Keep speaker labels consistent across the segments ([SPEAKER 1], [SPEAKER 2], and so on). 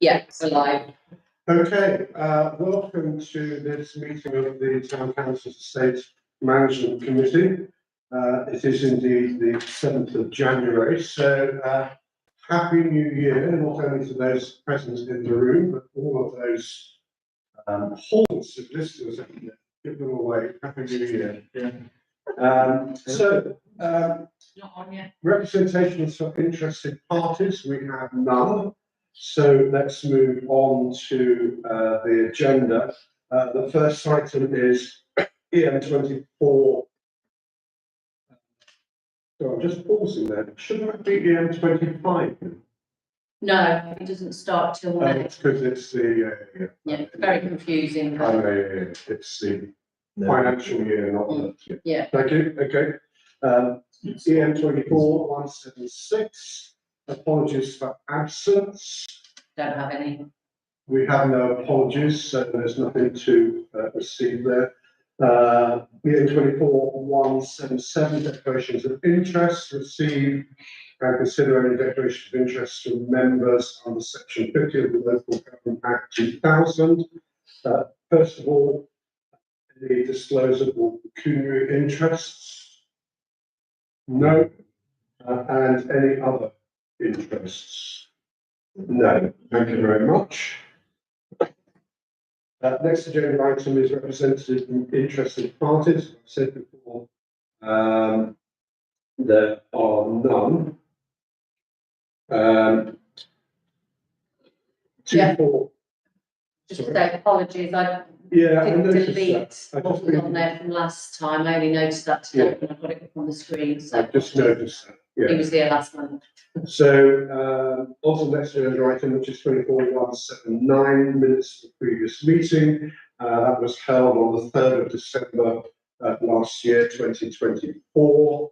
[SPEAKER 1] Yeah, we're live.
[SPEAKER 2] Okay, welcome to this meeting of the Town Council's Estate Management Committee. It is indeed the 7th of January, so Happy New Year, not only to those present in the room, but all of those haunts of listeners. Give them away. Happy New Year.
[SPEAKER 1] Not on yet.
[SPEAKER 2] Representations for interested parties, we have none. So let's move on to the agenda. The first item is EM24. So I'm just pausing there. Shouldn't that be EM25?
[SPEAKER 1] No, it doesn't start till May.
[SPEAKER 2] It's because it's the
[SPEAKER 1] Yeah, it's very confusing.
[SPEAKER 2] it's the financial year, not the.
[SPEAKER 1] Yeah.
[SPEAKER 2] Thank you. Okay. EM24 176. Apologies for absence.
[SPEAKER 1] Don't have any.
[SPEAKER 2] We have no apologies, so there's nothing to receive there. EM24 177 declarations of interest received and consider any declaration of interest from members under section 50 of the Local Government Act 2000. First of all, any disclosable pecuniary interests? No. And any other interests? No. Thank you very much. Next agenda item is representative and interested parties. I've said before, there are none.
[SPEAKER 1] Yeah.
[SPEAKER 2] Four.
[SPEAKER 1] Just to say apologies, I
[SPEAKER 2] Yeah, I
[SPEAKER 1] didn't
[SPEAKER 2] noticed
[SPEAKER 1] delete
[SPEAKER 2] that.
[SPEAKER 1] what was on there from last time. I only noticed that today when I got it up on the screen. So
[SPEAKER 2] I've just noticed that.
[SPEAKER 1] he
[SPEAKER 2] Yeah.
[SPEAKER 1] was here last month.
[SPEAKER 2] So, on to the next agenda item, which is 24.179, minutes of the previous meeting. That was held on the 3rd of December last year, 2024.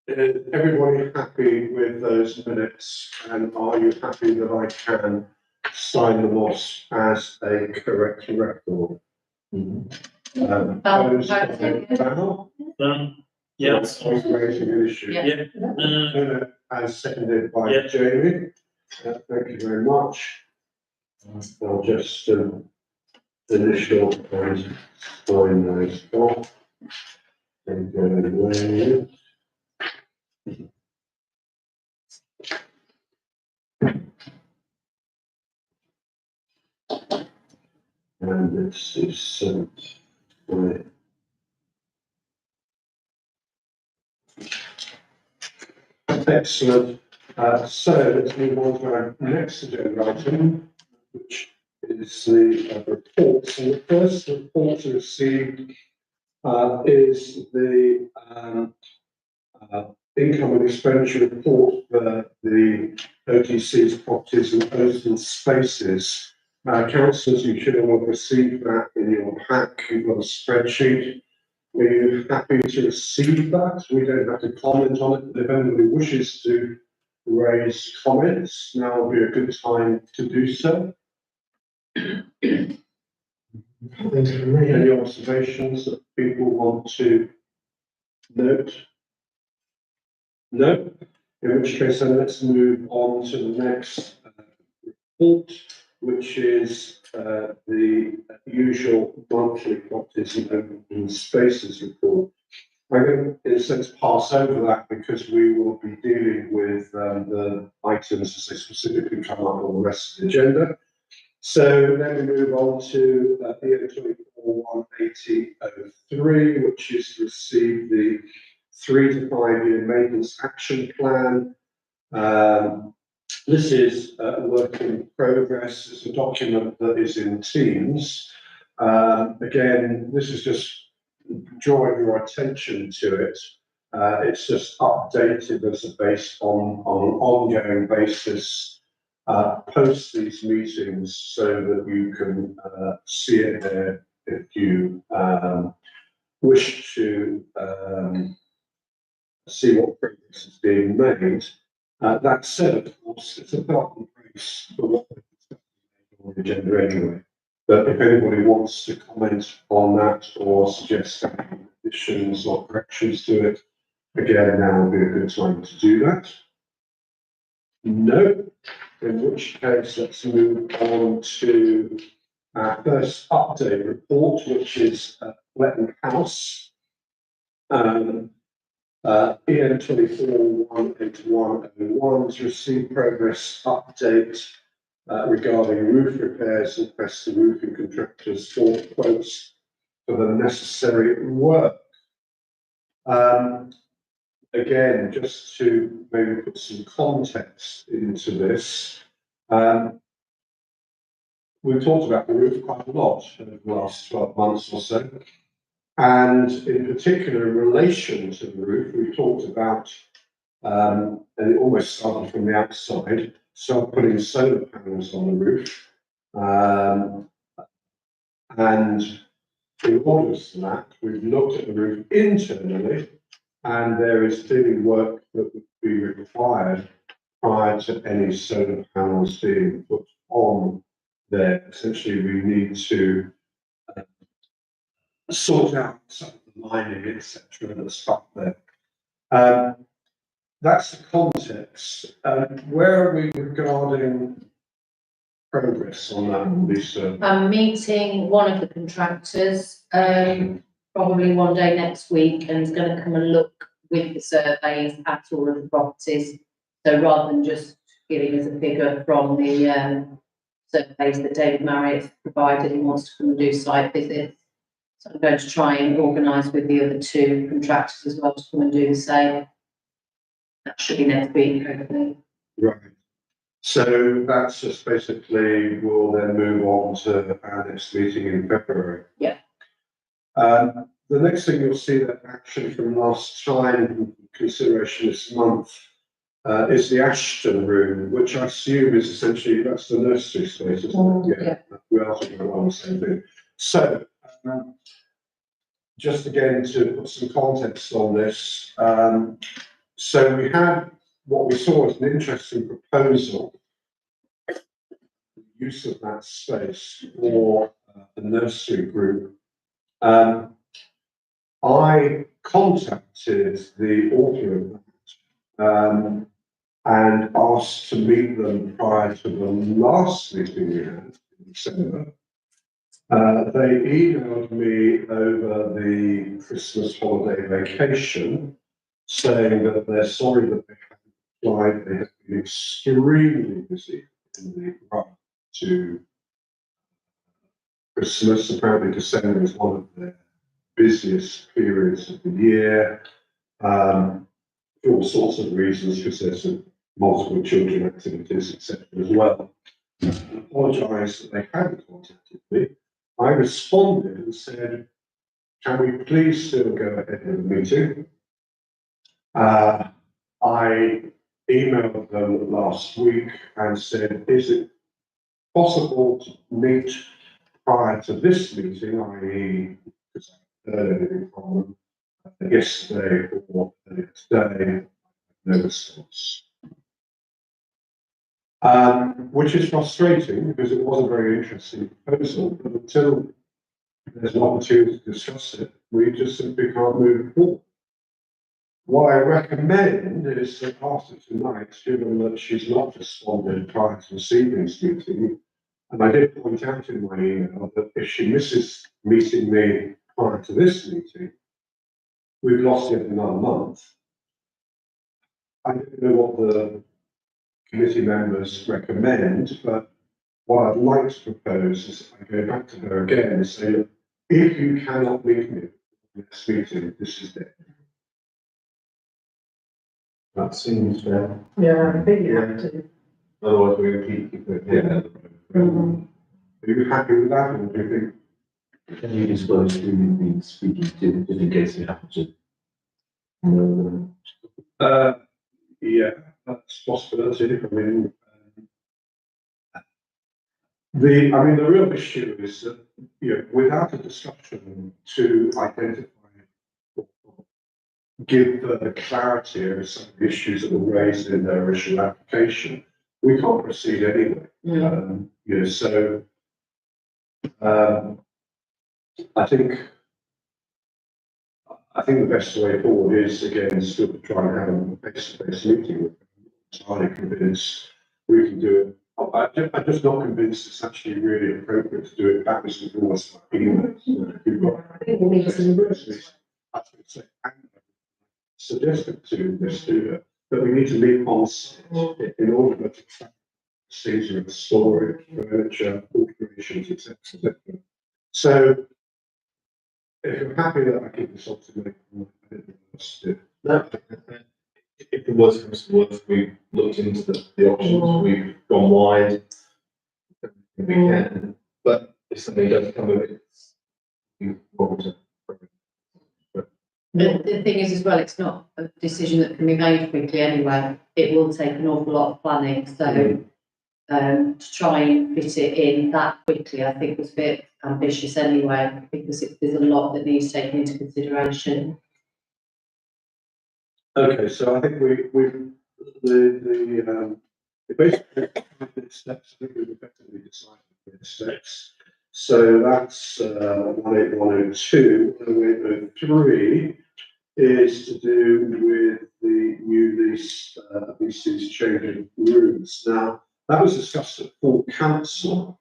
[SPEAKER 2] Is everybody happy with those minutes? And are you happy that I can sign them off as a correct record?
[SPEAKER 3] Yes.
[SPEAKER 2] I was raising an issue.
[SPEAKER 1] Yeah.
[SPEAKER 2] As seconded by Jamie. Thank you very much. I'll just initial and sign those off. And go away. And this is sent by. Excellent. So let's move on to our next agenda item, which is the reports. And the first report to receive is the income and expenditure report for the OTC's properties and open spaces. Councillors, you should all have received that in your pack. You've got a spreadsheet. Are you happy to receive that? We don't have to comment on it, but if anybody wishes to raise comments, now would be a good time to do so. Any observations that people want to note? No? In which case, then let's move on to the next report, which is the usual monthly properties and open spaces report. I'm going to, in a sense, pass over that because we will be dealing with the items as they specifically come up on the rest of the agenda. So then we move on to EM24-180-03, which is to receive the 3 to 5 year maintenance action plan. This is a work in progress. It's a document that is in Teams. Again, this is just drawing your attention to it. It's just updated as a base on an ongoing basis post these meetings so that you can see it there if you wish to see what progress is being made. That said, of course, it's a belt and brace for what we're discussing on the agenda anyway. But if anybody wants to comment on that or suggest any additions or corrections to it, again, now would be a good time to do that. No, in which case let's move on to our first update report, which is Letton House. EN 24-18101 to receive progress update regarding roof repairs and request the roofing contractors for quotes for the necessary work. Again, just to maybe put some context into this, we've talked about the roof quite a lot over the last 12 months or so. And in particular, in relation to the roof, we've talked about, and it almost started from the outside, start putting solar panels on the roof. And in order to that, we've looked at the roof internally, and there is clearly work that would be required prior to any solar panels being put on there. Essentially, we need to sort out some of the lining, etc., and the stuff there. That's the context. Where are we regarding progress on that, Lisa?
[SPEAKER 1] I'm meeting one of the contractors, probably one day next week, and is going to come and look with the surveys at all of the properties. So rather than just giving us a figure from the surveys that David Marriott provided, he wants to come and do site visits. So I'm going to try and organise with the other two contractors as well to come and do the same. That should be next week, hopefully.
[SPEAKER 2] Right. So that's just basically, we'll then move on to our next meeting in February.
[SPEAKER 1] Yeah.
[SPEAKER 2] The next thing you'll see that action from last time, consideration this month, is the Ashton room, which I assume is essentially, that's the nursery space, isn't it? Yeah. We are talking about the same thing. So, just again to put some context on this, so we had what we saw as an interesting proposal, the use of that space for the nursery group. I contacted the author of that and asked to meet them prior to the last meeting we had in December. They emailed me over the Christmas holiday vacation saying that they're sorry that they haven't applied. They have been extremely busy in the run to Christmas. Apparently December is one of their busiest periods of the year, for all sorts of reasons, because there's multiple children activities, etc. as well. I apologise that they hadn't contacted me. I responded and said, can we please still go ahead with the meeting? I emailed them last week and said, is it possible to meet prior to this meeting, i.e., because I heard anything from them yesterday or today, no response. Which is frustrating because it was a very interesting proposal, but until there's an opportunity to discuss it, we just simply can't move forward. What I recommend is that after tonight, given that she's not responded prior to this evening's meeting, and I did point out in my email that if she misses meeting me prior to this meeting, we've lost yet another month. I don't know what the committee members recommend, but what I'd like to propose is I go back to her again and say, look, if you cannot meet me in this meeting, this is it. That seems fair.
[SPEAKER 3] Yeah, I think you have to.
[SPEAKER 2] Otherwise, we're going to keep it here.
[SPEAKER 3] Mm-hmm.
[SPEAKER 2] Are you happy with that, or do you think?
[SPEAKER 4] Can you disclose who you've been speaking to, just in case it happens to?
[SPEAKER 2] Yeah, that's a possibility. The real issue is that, without a discussion to identify, give further clarity over some of the issues that were raised in their original application, we can't proceed anyway. So I think the best way forward is again still to try and have a face-to-face meeting with them. entirely convinced we can do it. I'm just not convinced it's actually really appropriate to do it backwards and forwards like emails. If you've got
[SPEAKER 3] I think we need some rules.
[SPEAKER 2] I would say, suggested to this student that we need to meet on site in order to track procedure of storage, furniture, alterations, etc. So if you're happy that I keep this optimally,
[SPEAKER 4] No, if it was comes to worse, we've looked into the options, we've gone wide. We can, but if something does come of it, you want to.
[SPEAKER 1] The thing is as well, it's not a decision that can be made quickly anyway. It will take an awful lot of planning, so to try and fit it in that quickly, I think was a bit ambitious anyway, because there's a lot that needs taken into consideration.
[SPEAKER 2] Okay, so I think basically the steps, I think we've effectively decided the steps. So that's 18102, and 18003 is to do with the new leases changing rooms. Now, that was discussed at full council,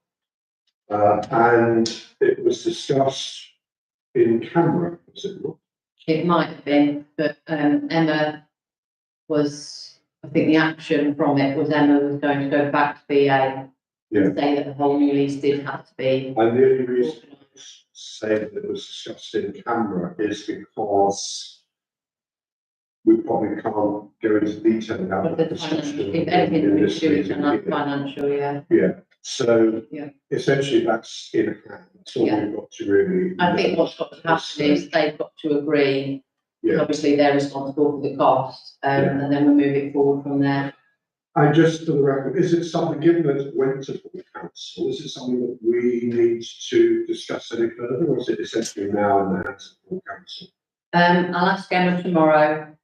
[SPEAKER 2] and it was discussed in camera, was it not?
[SPEAKER 1] It might have been, but Emma was, I think the action from it was Emma was going to go back to BA.
[SPEAKER 2] Yeah.
[SPEAKER 1] And say that the whole new lease did have to be.
[SPEAKER 2] And the only reason I say that it was discussed in camera is because we probably can't go into detail about
[SPEAKER 1] But
[SPEAKER 2] the
[SPEAKER 1] the financial,
[SPEAKER 2] discussion.
[SPEAKER 1] if anything
[SPEAKER 2] in
[SPEAKER 1] we
[SPEAKER 2] this
[SPEAKER 1] do it
[SPEAKER 2] meeting
[SPEAKER 1] on
[SPEAKER 2] here.
[SPEAKER 1] financial, yeah.
[SPEAKER 2] Yeah, so
[SPEAKER 1] Yeah.
[SPEAKER 2] essentially that's in hand, that's all
[SPEAKER 1] Yeah.
[SPEAKER 2] we've got to really.
[SPEAKER 1] I think what's got to happen is they've got to agree,
[SPEAKER 2] Yeah,
[SPEAKER 1] obviously they're responsible for the cost,
[SPEAKER 2] Yeah.
[SPEAKER 1] and then we'll move it forward from there.
[SPEAKER 2] and just for the record, is it something, given that it went to full council, is it something that we need to discuss any further, or is it essentially now in the hands of full council?
[SPEAKER 1] I'll ask Emma tomorrow,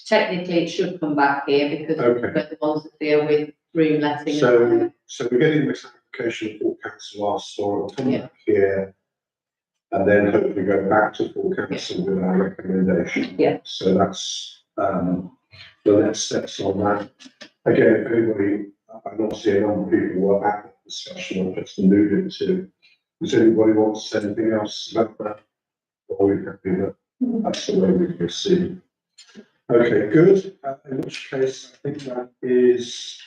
[SPEAKER 1] technically it should come back here because
[SPEAKER 2] Okay.
[SPEAKER 1] we're the ones that deal with room letting.
[SPEAKER 2] So we're getting the clarification of full council last store, it'll come
[SPEAKER 1] Yeah.
[SPEAKER 2] back here. And then hopefully go back to full council with our recommendation.
[SPEAKER 1] Yeah.
[SPEAKER 2] So that's, the next steps on that. Again, if anybody, I don't see a number of people were at the discussion, I've just alluded to. Does anybody want to say anything else about that? Or are we happy that that's the way we proceed? Okay, good. In which case, I think that is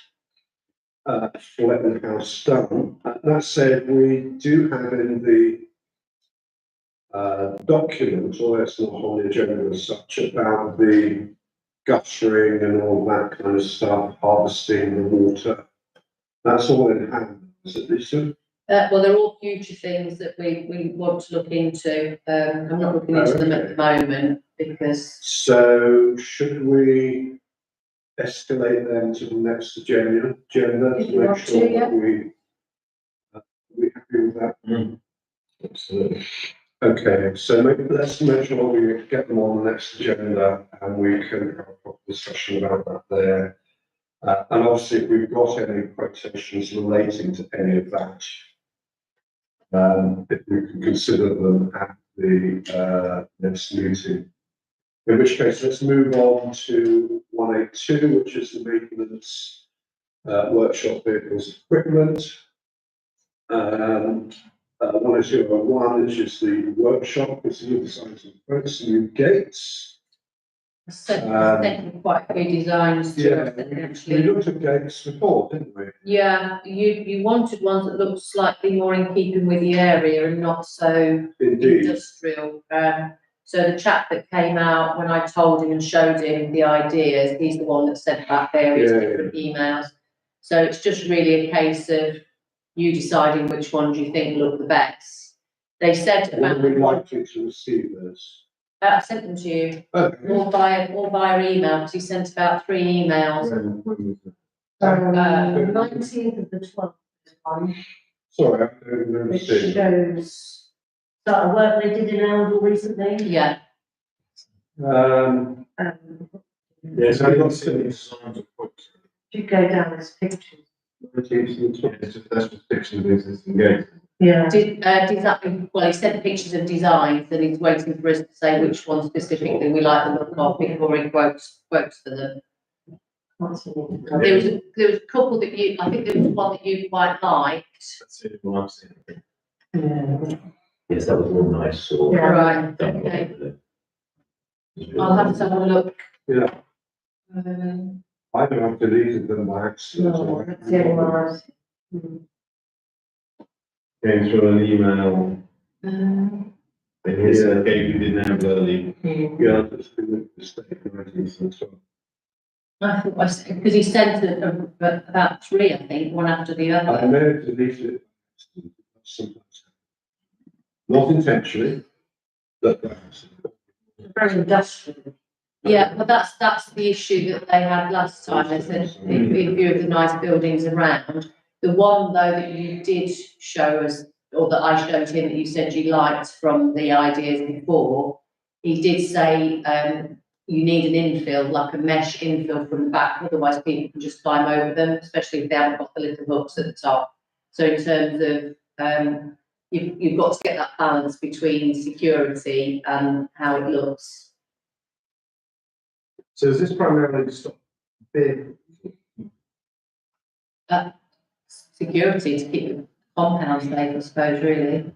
[SPEAKER 2] for letting the house done. That said, we do have in the document, or it's not on the agenda as such, about the guttering and all that kind of stuff, harvesting the water. That's all in hand, is it, Lisa?
[SPEAKER 1] Well, they're all future things that we want to look into. I'm not looking into them at the moment because.
[SPEAKER 2] So should we escalate them to the next agenda
[SPEAKER 1] If you
[SPEAKER 2] to make
[SPEAKER 1] want
[SPEAKER 2] sure
[SPEAKER 1] to, yeah.
[SPEAKER 2] that we happy with that?
[SPEAKER 4] Absolutely.
[SPEAKER 2] Okay, so let's make sure we get them on the next agenda and we can have a proper discussion about that there. And obviously, if we've got any quotations relating to any of that, if we can consider them at the next meeting. In which case, let's move on to 182, which is the maintenance workshop vehicles equipment. 10201, which is the workshop, is the designs and quotes, new gates.
[SPEAKER 1] I sent quite a few designs to us that
[SPEAKER 2] We
[SPEAKER 1] actually.
[SPEAKER 2] looked at gates before, didn't we?
[SPEAKER 1] Yeah, you wanted ones that looked slightly more in keeping with the area and not so
[SPEAKER 2] Indeed.
[SPEAKER 1] industrial. So the chap that came out when I told him and showed him the ideas, he's the one that sent back various
[SPEAKER 2] Yeah,
[SPEAKER 1] different emails. So it's just really a case of you deciding which ones you think look the best. They said
[SPEAKER 2] When
[SPEAKER 1] about,
[SPEAKER 2] would we like you to receive this?
[SPEAKER 1] I sent them to you,
[SPEAKER 2] Okay.
[SPEAKER 1] or via email, because he sent about 3 emails.
[SPEAKER 4] When was it?
[SPEAKER 3] 19th of the 12th one,
[SPEAKER 2] Sorry, I don't remember
[SPEAKER 3] which
[SPEAKER 2] seeing.
[SPEAKER 3] shows that a work they did in Eldal recently.
[SPEAKER 1] Yeah,
[SPEAKER 3] Um,
[SPEAKER 4] Yes, I got some designs of books.
[SPEAKER 3] if you go down as pictures.
[SPEAKER 4] It's just, that's just pictures of existing gates.
[SPEAKER 3] Yeah.
[SPEAKER 1] design, well, he sent pictures of designs and he's waiting for us to say which ones specifically we like the look of before he quotes for them. There was a couple that you, I think there was one that you quite liked.
[SPEAKER 4] That's the only one I've seen.
[SPEAKER 3] Yeah.
[SPEAKER 5] Yes, that was one that I saw.
[SPEAKER 3] Yeah.
[SPEAKER 1] Right, okay. I'll have to have a look.
[SPEAKER 2] Yeah,
[SPEAKER 1] Um,
[SPEAKER 2] I don't have deleted them by accident.
[SPEAKER 3] No, that's the only one I've seen.
[SPEAKER 4] Came through an email,
[SPEAKER 1] um,
[SPEAKER 4] and he said, okay, we didn't have early.
[SPEAKER 2] Yeah, that's been a mistake, and so.
[SPEAKER 1] I thought I said, because he sent about three, I think, one after the
[SPEAKER 2] I
[SPEAKER 1] other.
[SPEAKER 2] may have deleted it. Sometimes. Not intentionally, but by accident.
[SPEAKER 3] Very industrial.
[SPEAKER 1] Yeah, but that's the issue that they had last time. They said in view of the nice buildings around. The one though that you did show us, or that I showed him that you said you liked from the ideas before, he did say, you need an infill, like a mesh infill from the back, otherwise people can just climb over them, especially if they haven't got the little hooks at the top. So in terms of, you've got to get that balance between security and how it looks.
[SPEAKER 4] So is this primarily to stop big?
[SPEAKER 1] Security to keep the compound safe, I suppose, really.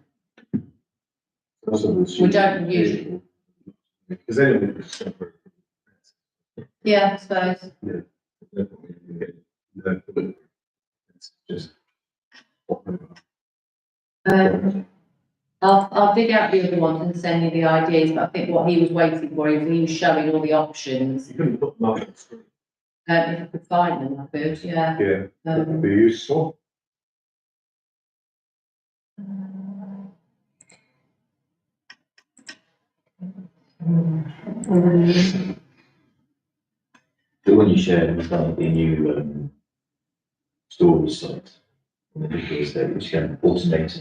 [SPEAKER 1] We don't usually-
[SPEAKER 4] Because anyway, it's separate.
[SPEAKER 1] Yeah, I suppose.
[SPEAKER 4] It's just.
[SPEAKER 1] I'll dig out the other ones and send you the ideas, but I think what he was waiting for is he was showing all the options.
[SPEAKER 4] You couldn't put them up on the screen.
[SPEAKER 1] If I could find them, I could, yeah.
[SPEAKER 2] Yeah, that would
[SPEAKER 1] Um,
[SPEAKER 2] be useful.
[SPEAKER 5] The one you shared was like the new, storage site. And the picture was there, which can automate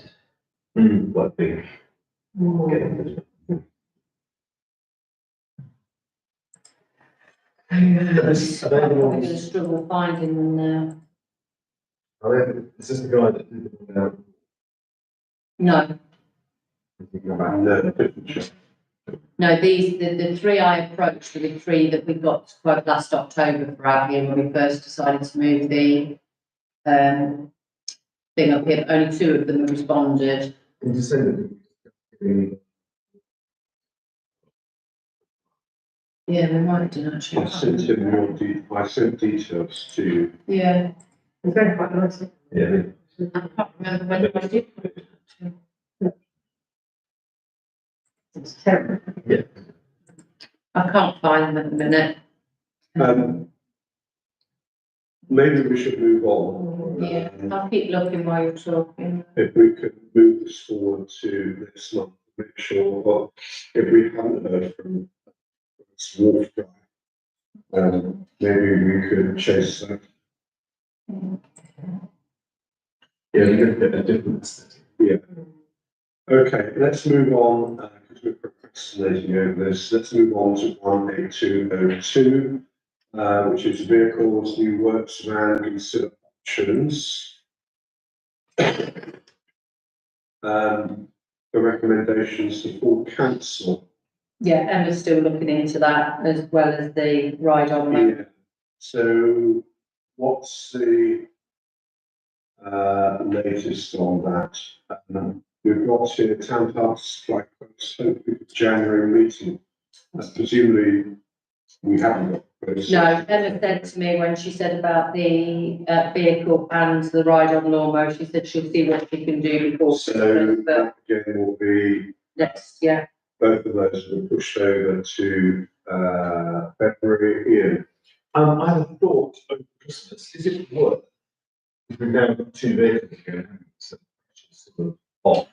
[SPEAKER 5] it, quite big. Okay.
[SPEAKER 1] I'm probably going to struggle finding them now.
[SPEAKER 4] Is this the guy that did the,
[SPEAKER 1] No,
[SPEAKER 2] No, different shop.
[SPEAKER 1] no, the three I approached were the three that we got to quote last October for out here when we first decided to move the, thing up here. Only two of them responded.
[SPEAKER 4] can you send it?
[SPEAKER 1] Yeah, we might do actually.
[SPEAKER 2] I sent him I sent details to you.
[SPEAKER 1] Yeah,
[SPEAKER 3] It's very quite nice.
[SPEAKER 4] Yeah.
[SPEAKER 1] I can't remember when I did.
[SPEAKER 3] It's terrible.
[SPEAKER 1] I can't find them at the minute.
[SPEAKER 2] Maybe we should move on.
[SPEAKER 1] Yeah, I'll keep looking while you're talking.
[SPEAKER 2] If we could move this forward to next month, make sure, well, if we haven't heard from Wolf Guy, maybe we could chase that.
[SPEAKER 4] Yeah, you could get a different aesthetic.
[SPEAKER 2] Okay, let's move on, because we're procrastinating over this. Let's move on to 18202, which is vehicles, new works van, consider options. The recommendations to full council.
[SPEAKER 1] Yeah, Emma's still looking into that as well as the ride on there.
[SPEAKER 2] Yeah. So what's the latest on that? We've got here town park supply quotes, hopefully for January meeting. Presumably, we haven't got quotes.
[SPEAKER 1] No, Emma said to me when she said about the vehicle and the ride on lawnmower, she said she'll see what she can do before
[SPEAKER 2] So
[SPEAKER 1] Christmas, but
[SPEAKER 2] that again will be,
[SPEAKER 1] next, yeah.
[SPEAKER 2] both of those will be pushed over to February. Ian.
[SPEAKER 4] I have a thought over Christmas, is it worth? We've now got two vehicles again, so it's sort of off.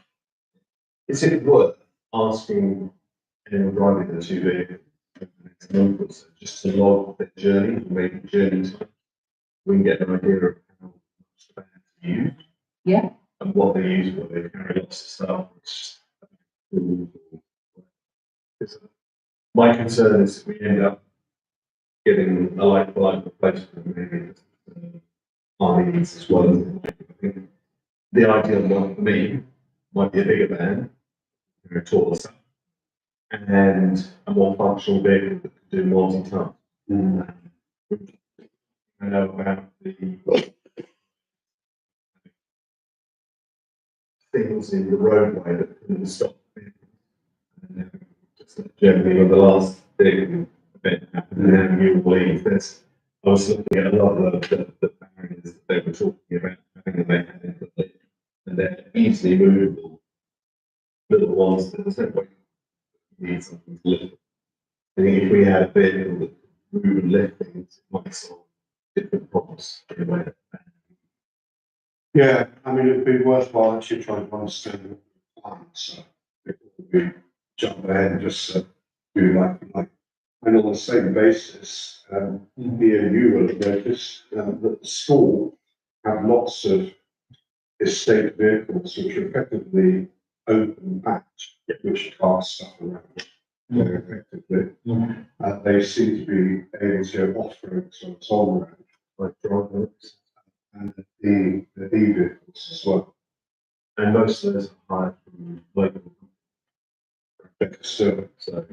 [SPEAKER 4] Is it worth asking anyone driving the two vehicles over the next month or so, just to log their journey, or maybe journey time? We can get an idea of how much they have to use.
[SPEAKER 1] Yeah.
[SPEAKER 4] And what they use, what they carry lots of stuff. It's just, my concern is if we end up getting a like-for-like replacement, maybe our needs as well. I think the ideal one for me might be a bigger van, a taller stuff, and a more functional vehicle that could do multi-ton. I know about the things in the roadway that couldn't stop vehicles. And, just generally, when the last big event happened, and you believe this, I was looking at a lot of the barriers that they were talking about having a mechanism, and they're easily movable. Little ones that there's no way you need something to lift. I think if we had a vehicle that could move and lift things, it might solve different problems in a way.
[SPEAKER 2] Yeah, I mean, it'd be worthwhile actually trying to understand the plans, so before we jump ahead and just do like. And on the same basis, me and you will have noticed that the school have lots of estate vehicles which are effectively open backed, which cars stuff around very effectively. They seem to be able to offer it sort of on road, like drivers and the e-vehicles as well.
[SPEAKER 4] And most of those are hired from local.
[SPEAKER 2] So,
[SPEAKER 4] So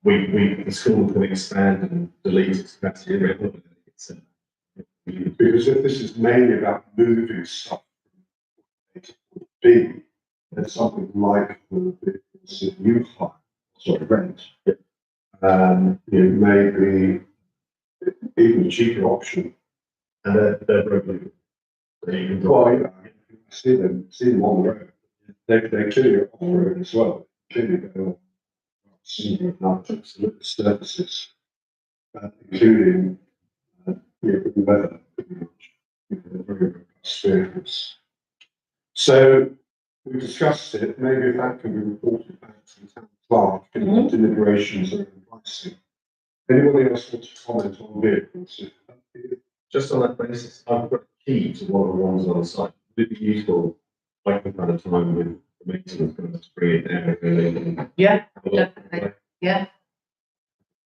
[SPEAKER 4] the school can expand and delete its capacity irregularly.
[SPEAKER 2] because if this is mainly about moving stuff from A to B, then something like the vehicles that you hire, sort of rent, it may be even a cheaper option.
[SPEAKER 4] And they're regularly. They can drive.
[SPEAKER 2] Well, I see them on the road. They clearly offer it as well. Clearly go on absolute services, including the weather, very robust vehicles. So we discussed it. Maybe if that can be reported back to the town clerk in the deliberations of pricing. Anybody else want to comment on vehicles?
[SPEAKER 4] Just on that basis, I've got a key to one of the ones on the site. Would it be useful, like we've had a time with the maintenance going to bring it down and
[SPEAKER 1] Yeah,
[SPEAKER 4] have a look?
[SPEAKER 1] definitely. Yeah.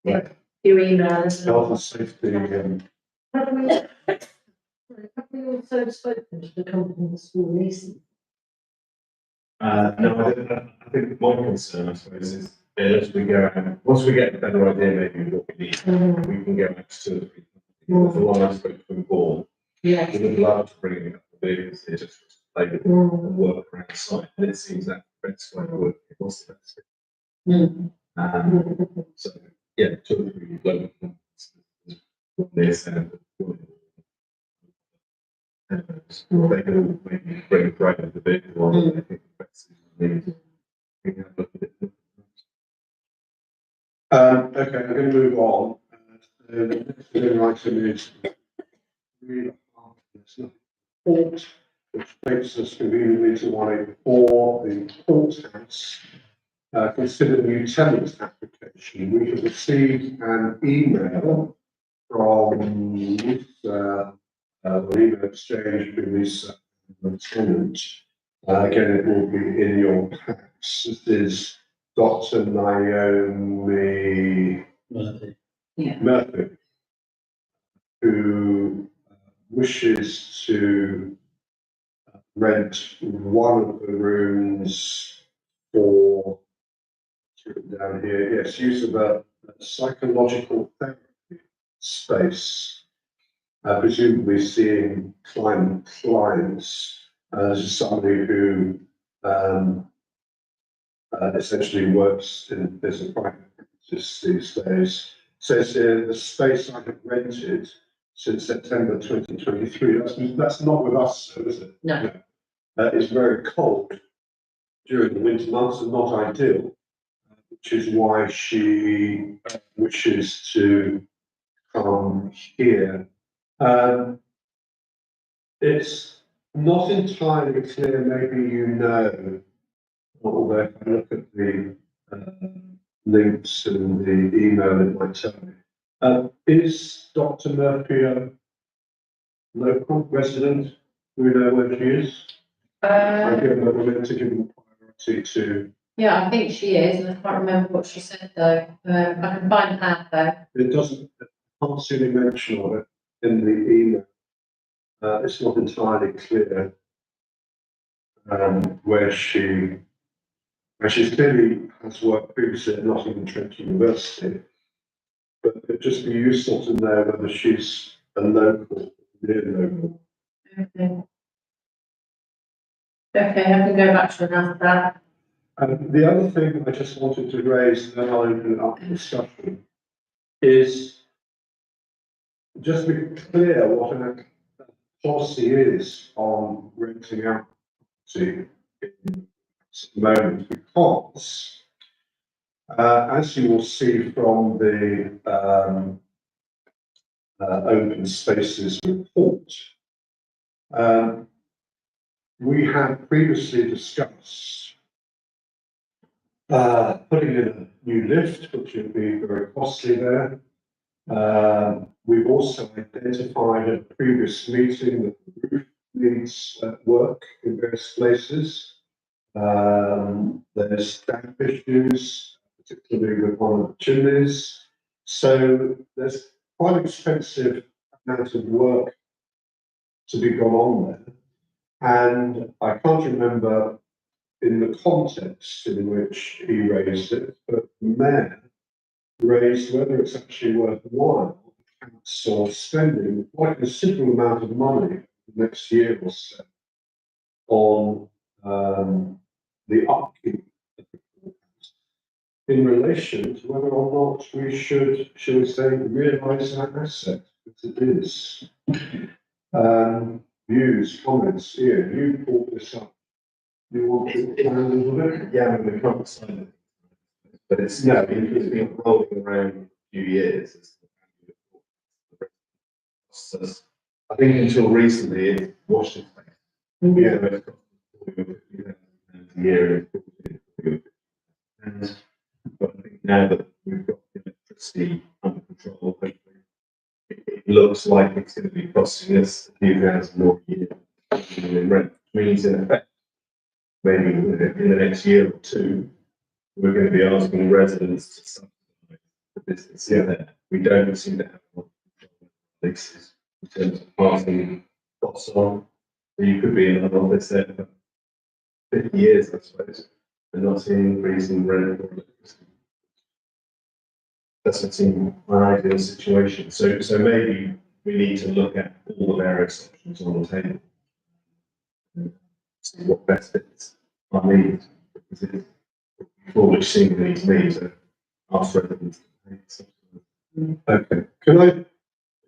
[SPEAKER 4] Right.
[SPEAKER 1] Your email is.
[SPEAKER 2] Health and safety,
[SPEAKER 3] Have we also spoken to the company the school leasing?
[SPEAKER 4] No, I think my concern, I suppose, is as we go out, once we get a better idea maybe of what we need, we can go back to the one I spoke to before.
[SPEAKER 3] Yeah.
[SPEAKER 4] We would love to bring in a couple of vehicles here just to play with work around the site, and it seems that the best way to work, it was the best. So, yeah, 2 or 3 global companies is what they're saying. They can maybe bring a great of the vehicle on, and I think the best is needed. We can have a look at it.
[SPEAKER 2] okay, I'm going to move on. The next item is port, which takes us conveniently to 184, the Port House. Consider new tenant application. We have received an email from Lisa, an email exchange between Lisa and the tenant. Again, it will be in your packs. This is Dr. Naomi Murphy, who wishes to rent one of the rooms for, it's written down here, yes, use of a psychological therapy space, presumably seeing clients. This is somebody who essentially works in, there's a private practice these days. Says here, the space I have rented since September 2023, that's not with us, so is it?
[SPEAKER 1] No.
[SPEAKER 2] It's very cold during the winter months and not ideal, which is why she wishes to come here. It's not entirely clear, maybe you know, although if I look at the links in the email, it might tell me. Is Dr. Murphy a local resident? Do we know where she is? I give her a minute to give them priority to.
[SPEAKER 1] Yeah, I think she is, and I can't remember what she said though. I can find out though.
[SPEAKER 2] It doesn't, I can't see any mention of it in the email. It's not entirely clear where she clearly has worked previously at Nottingham Trent University, but it'd just be useful to know whether she's a local, near local.
[SPEAKER 1] Okay. Okay, I can go back to another that.
[SPEAKER 2] The other thing I just wanted to raise, and then I'll open it up for discussion, is just to be clear what our policy is on renting out to at the moment, because as you will see from the open spaces report, we have previously discussed putting in a new lift, which would be very costly there. We've also identified at a previous meeting that the roof needs work in various places. There's damp issues, particularly with one of the chimneys. So there's quite an expensive amount of work to be gone on there. And I can't remember in the context in which he raised it, but the mayor raised whether it's actually worthwhile the council spending quite a considerable amount of money the next year or so on the upkeep of the courthouse in relation to whether or not we should we say, realise that asset as it is. Views, comments, Ian, you brought this up. You want to expand a little bit?
[SPEAKER 4] Yeah, I mean, we can't sign it. But it's, yeah, I mean, it's been rolling around a few years. I think until recently, it washed its face. Yeah, it's got a year. And, but I think now that we've got the electricity under control, hopefully, it looks like it's going to be costing us a few thousand more a year in rent, which means in effect, maybe in the next year or two, we're going to be asking residents to subsidise the business there. We don't seem to have a lot of control of leases in terms of passing costs on. So you could be in an office there for 50 years, I suppose, and not seeing an increase in rent or electricity. Doesn't seem an ideal situation. So maybe we need to look at all the various options on the table. And see what best fits our needs. Because it's foolish seemingly to me to ask residents to pay something.
[SPEAKER 2] Okay, can I,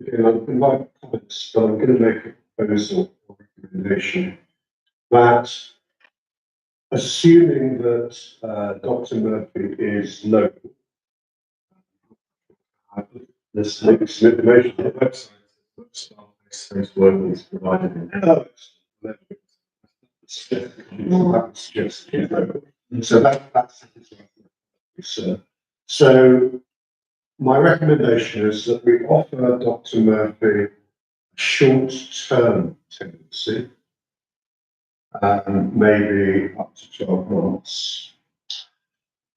[SPEAKER 2] again, I've been my comments, but I'm going to make a proposal or recommendation that assuming that Dr. Murphy is local, there's links and information on the website.
[SPEAKER 4] Space working is provided in.
[SPEAKER 2] Oh, so that's so my recommendation is that we offer Dr. Murphy a short-term tenancy, maybe up to 12 months,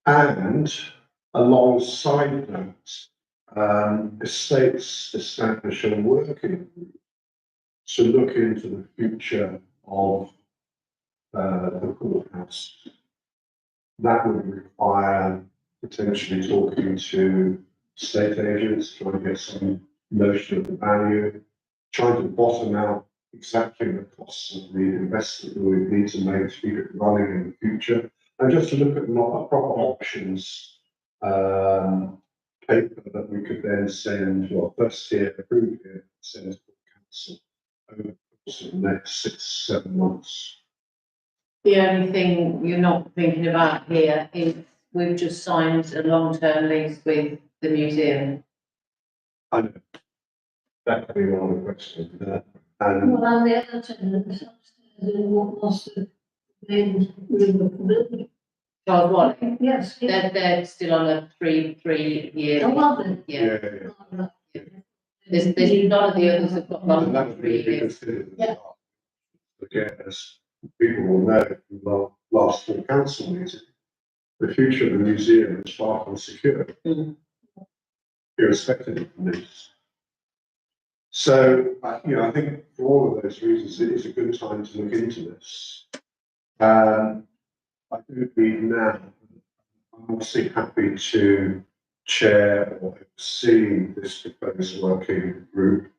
[SPEAKER 2] and alongside that, estates establish a working group to look into the future of the courthouse. That would require potentially talking to estate agents, trying to get some notion of the value, trying to bottom out exactly the costs of the investment that we need to make to keep it running in the future, and just to look at proper options paper that we could then send, well, first here, approve here, send to the council over the course of the next 6, 7 months.
[SPEAKER 1] The only thing you're not thinking about here is we've just signed a long-term lease with the museum.
[SPEAKER 2] I know. That could be one of the questions, and
[SPEAKER 3] Well, and the other tenants upstairs in what was the main room of the building.
[SPEAKER 1] Charles Wally,
[SPEAKER 3] Yes.
[SPEAKER 1] they're still on a three-year.
[SPEAKER 3] Oh, are they?
[SPEAKER 1] Yeah,
[SPEAKER 2] yeah.
[SPEAKER 1] there's none of the others have got
[SPEAKER 2] And
[SPEAKER 1] longer
[SPEAKER 2] that
[SPEAKER 1] than
[SPEAKER 2] would
[SPEAKER 1] 3
[SPEAKER 2] be
[SPEAKER 1] years.
[SPEAKER 2] considered.
[SPEAKER 3] Yeah.
[SPEAKER 2] Again, as people will know from the last full council meeting, the future of the museum is far from secure.
[SPEAKER 1] Mm.
[SPEAKER 2] Irrespective of this. So, I think for all of those reasons, it is a good time to look into this. I do believe now, I'm obviously happy to chair or oversee this proposed working group.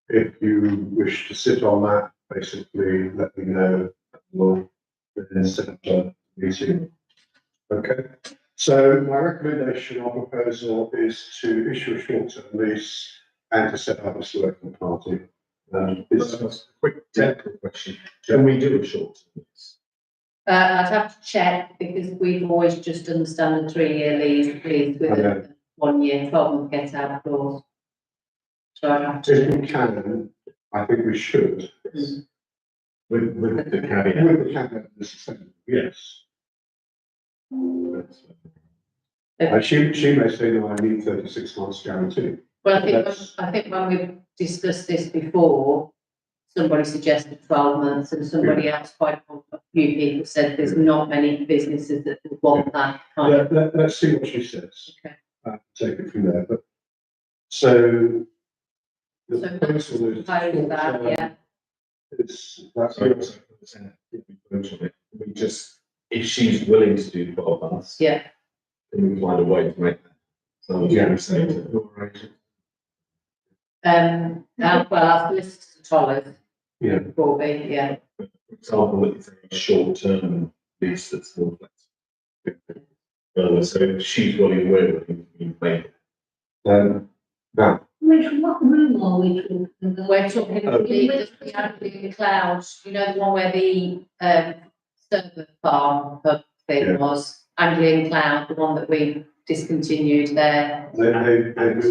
[SPEAKER 2] if you wish to sit on that, basically let me know. We'll then set up a meeting. Okay, so my recommendation or proposal is to issue a short-term lease and to set up a working party. It's
[SPEAKER 4] That's a quick technical question. Can we do a short term lease?
[SPEAKER 1] I'd have to check because we've always just done the standard 3-year lease with
[SPEAKER 2] Okay.
[SPEAKER 1] a 1 year, 12-month get out clause. So I'd have to.
[SPEAKER 2] if we can, I think we should.
[SPEAKER 4] With the caveat.
[SPEAKER 2] With the caveat of the sustainable, yes. She may say, no, I need 36 months guarantee.
[SPEAKER 1] Well,
[SPEAKER 2] That's-
[SPEAKER 1] I think when we've discussed this before, somebody suggested 12 months and somebody else, quite a few people said there's not many businesses that would want that kind
[SPEAKER 2] Yeah,
[SPEAKER 1] of.
[SPEAKER 2] let's see what she says.
[SPEAKER 1] Okay.
[SPEAKER 2] Take it from there, but, so. The
[SPEAKER 1] So
[SPEAKER 2] proposal is.
[SPEAKER 1] propose that, yeah.
[SPEAKER 2] It's, that's,
[SPEAKER 4] Sorry, we just, if she's willing to do 12 months.
[SPEAKER 1] Yeah.
[SPEAKER 4] Can we find a way to make that? So, yeah, we say to.
[SPEAKER 1] Our solicitors follow.
[SPEAKER 2] Yeah.
[SPEAKER 1] Broadby, yeah.
[SPEAKER 4] For example, it's a short-term lease that's still flexible. So if she's willing, we're willing, we can make it.
[SPEAKER 2] now,
[SPEAKER 3] What room are we talking about?
[SPEAKER 1] We're talking the Anglian Cloud, you know, the one where the server farm pub
[SPEAKER 2] Yeah.
[SPEAKER 1] thing was, Anglian Cloud, the one that we discontinued there.
[SPEAKER 2] they moved out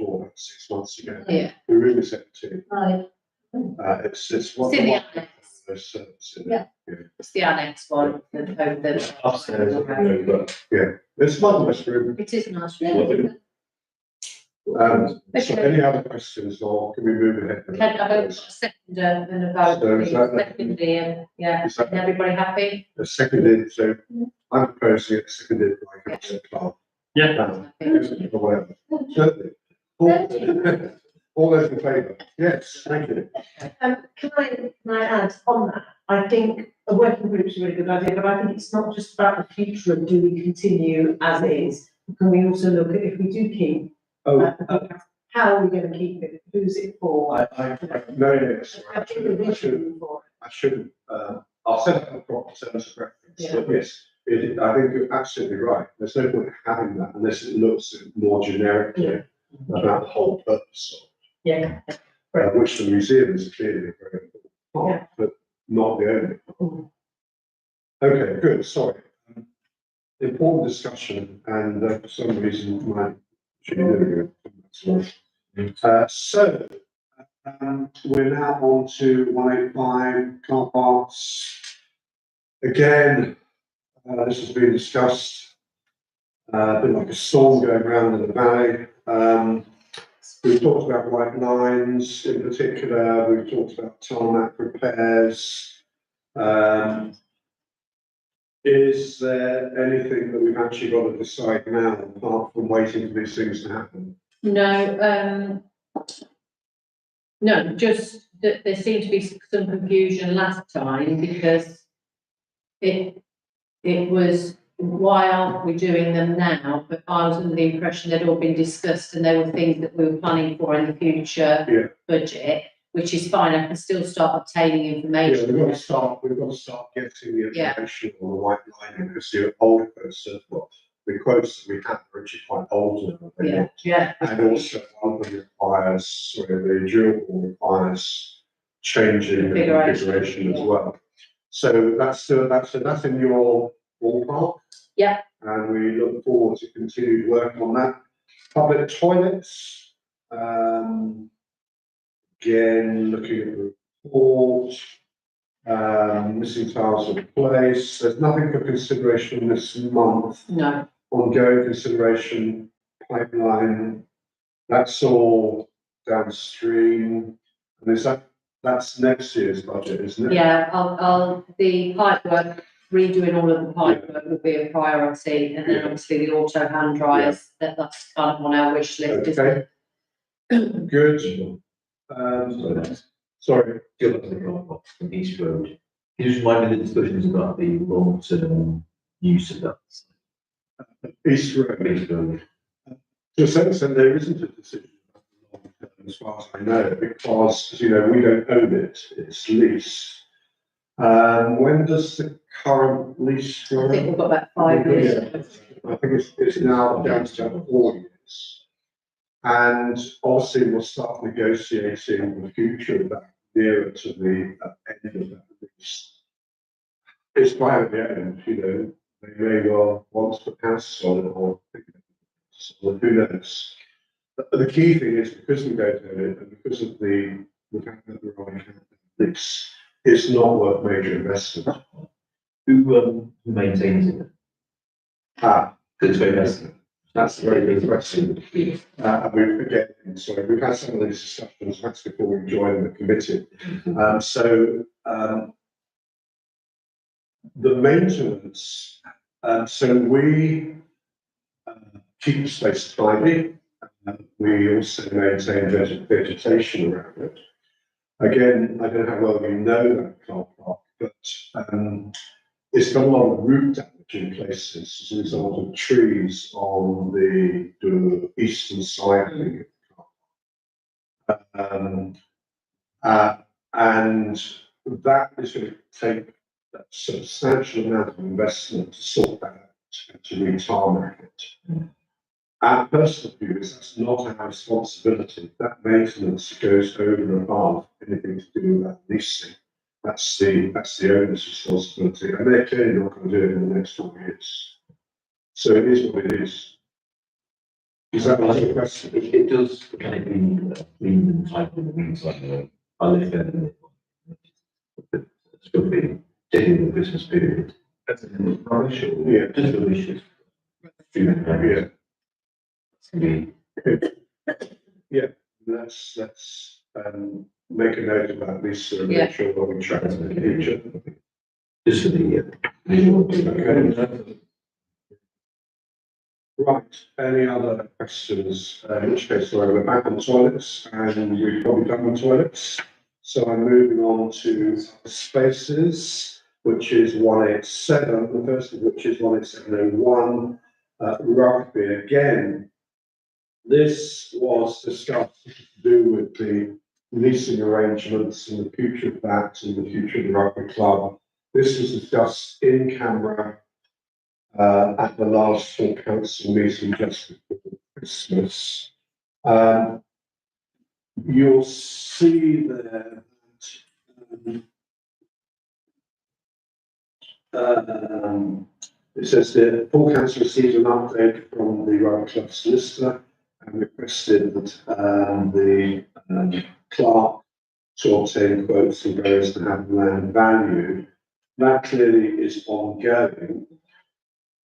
[SPEAKER 2] about 6 months ago.
[SPEAKER 1] Yeah.
[SPEAKER 2] The room is empty.
[SPEAKER 3] Right.
[SPEAKER 2] It's one.
[SPEAKER 1] It's in the annex.
[SPEAKER 2] Those servants in
[SPEAKER 3] Yeah.
[SPEAKER 2] it.
[SPEAKER 1] It's the annex one, the
[SPEAKER 4] Upstairs, but
[SPEAKER 2] It's one nice room.
[SPEAKER 1] It is nice.
[SPEAKER 2] So any other questions or can we move ahead? with
[SPEAKER 1] Can I have a
[SPEAKER 2] those?
[SPEAKER 1] seconder and a vote,
[SPEAKER 2] So is
[SPEAKER 1] please?
[SPEAKER 2] that-
[SPEAKER 1] Secondly, and yeah,
[SPEAKER 2] Is that-
[SPEAKER 1] is everybody happy?
[SPEAKER 2] Seconded, so I'm proposing it, seconded by Councillor Clark.
[SPEAKER 4] Yeah.
[SPEAKER 2] Or whatever. Certainly. All those in favour? Yes, thank you.
[SPEAKER 3] Can I add on that? I think a working group is a really good idea, but I think it's not just about the future of do we continue as is? Can we also look at if we do keep, how are we going to keep it? Who's it for?
[SPEAKER 2] No, yes,
[SPEAKER 3] I think the vision for
[SPEAKER 2] I shouldn't, I'll set up a proper terms of reference,
[SPEAKER 3] Yeah.
[SPEAKER 2] but yes, I think you're absolutely right. There's no point having that unless it looks more generically about the whole purpose of
[SPEAKER 3] Yeah.
[SPEAKER 2] which the museum is clearly a very important part, but not the only part. Okay, good, sorry. Important discussion, and for some reason, my. So, we're now on to 185 car parks. Again, this has been discussed, a bit like a storm going around in the valley. We've talked about white lines in particular, we've talked about tarmac repairs. Is there anything that we've actually got to decide now, apart from waiting for these things to happen?
[SPEAKER 1] No, no, just that there seemed to be some confusion last time because it was, why aren't we doing them now? But I was under the impression they'd all been discussed and they were things that we were planning for in the future budget, which is fine. I can still start obtaining
[SPEAKER 2] Yeah,
[SPEAKER 1] information.
[SPEAKER 2] we've got to start getting the information on the white line, because the old quotes, the quotes that we have are actually quite old now.
[SPEAKER 1] Yeah.
[SPEAKER 2] And also, one of them requires, the durable requires changing the configuration as well. So that's in your ballpark.
[SPEAKER 1] Yeah.
[SPEAKER 2] And we look forward to continued work on that. Public toilets, again, looking at the report, missing tiles of place. There's nothing for consideration this month.
[SPEAKER 1] No,
[SPEAKER 2] Ongoing consideration, pipeline, that's all downstream. And that's next year's budget, isn't it?
[SPEAKER 1] yeah, the pipe work, redoing all of the pipe work will be a priority, and then obviously the auto hand dryers, that's kind of on our wish list, isn't
[SPEAKER 2] Okay,
[SPEAKER 1] it?
[SPEAKER 2] good. Sorry,
[SPEAKER 5] From East Road. Can you just remind me the discussions about the long-term use of that?
[SPEAKER 2] East Road.
[SPEAKER 5] East Road.
[SPEAKER 2] To a certain extent, there isn't a decision about the long-term as far as I know, because, as you know, we don't own it, it's leased. When does the current lease
[SPEAKER 1] I
[SPEAKER 2] run?
[SPEAKER 1] think we've got about 5 years.
[SPEAKER 2] I think it's now down to about 4 years. And obviously we'll start negotiating the future of that nearer to the end of that lease. It's privately owned, you know, they may well want to put houses on it or who knows. But the key thing is because we don't own it and because of the fact that we're on this, it's not worth major investment.
[SPEAKER 5] Who maintains it?
[SPEAKER 2] Ah,
[SPEAKER 5] Good to investment.
[SPEAKER 2] that's a very good question. And we forget, sorry, we've had some of these discussions, that's before we joined the committee. The maintenance, so we keep the space tidy. We also maintain vegetation around it. Again, I don't know how well you know that car park, but it's got a lot of root damage in places as a result of trees on the eastern side of the car park. And that is going to take a substantial amount of investment to sort that out and to re-tarmac it. Our personal view is that's not our responsibility. That maintenance goes over and above anything to do with that leasing. That's the owner's responsibility, and they're clearly not going to do it in the next 4 years. So it is what it is. Is that answer the question?
[SPEAKER 5] It does kind of clean and tighten the meantime. I live in it's going to be during the Christmas period.
[SPEAKER 4] That's rubbish.
[SPEAKER 2] Yeah.
[SPEAKER 5] Just the wishes.
[SPEAKER 2] Yeah.
[SPEAKER 5] It's going to be
[SPEAKER 2] Let's make a note of that, Lisa, and make sure we're on track in the future.
[SPEAKER 5] just for the visual.
[SPEAKER 2] Okay. Right, any other questions? In which case, sorry, we're back on toilets and we've probably done the toilets. So I'm moving on to spaces, which is 187, the first of which is 18701, rugby. Again, this was discussed to do with the leasing arrangements and the future of that and the future of the rugby club. This was discussed in camera at the last full council meeting just before Christmas. You'll see there that it says the full council received an update from the rugby club solicitor and requested that the clerk to obtain quotes and various to have land value. That clearly is ongoing.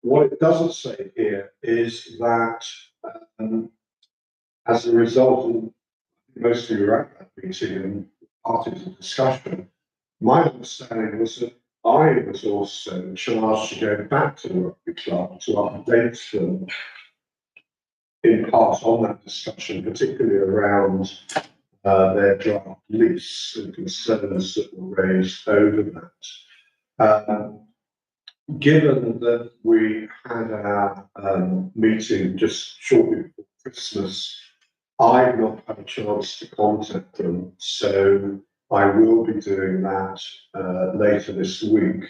[SPEAKER 2] What it doesn't say here is that as a result, and most of you were at that meeting and part of the discussion, my understanding was that I was also charged to go back to the rugby club to update them in part on that discussion, particularly around their draft lease and concerns that were raised over that. Given that we had our meeting just shortly before Christmas, I've not had a chance to contact them, so I will be doing that later this week.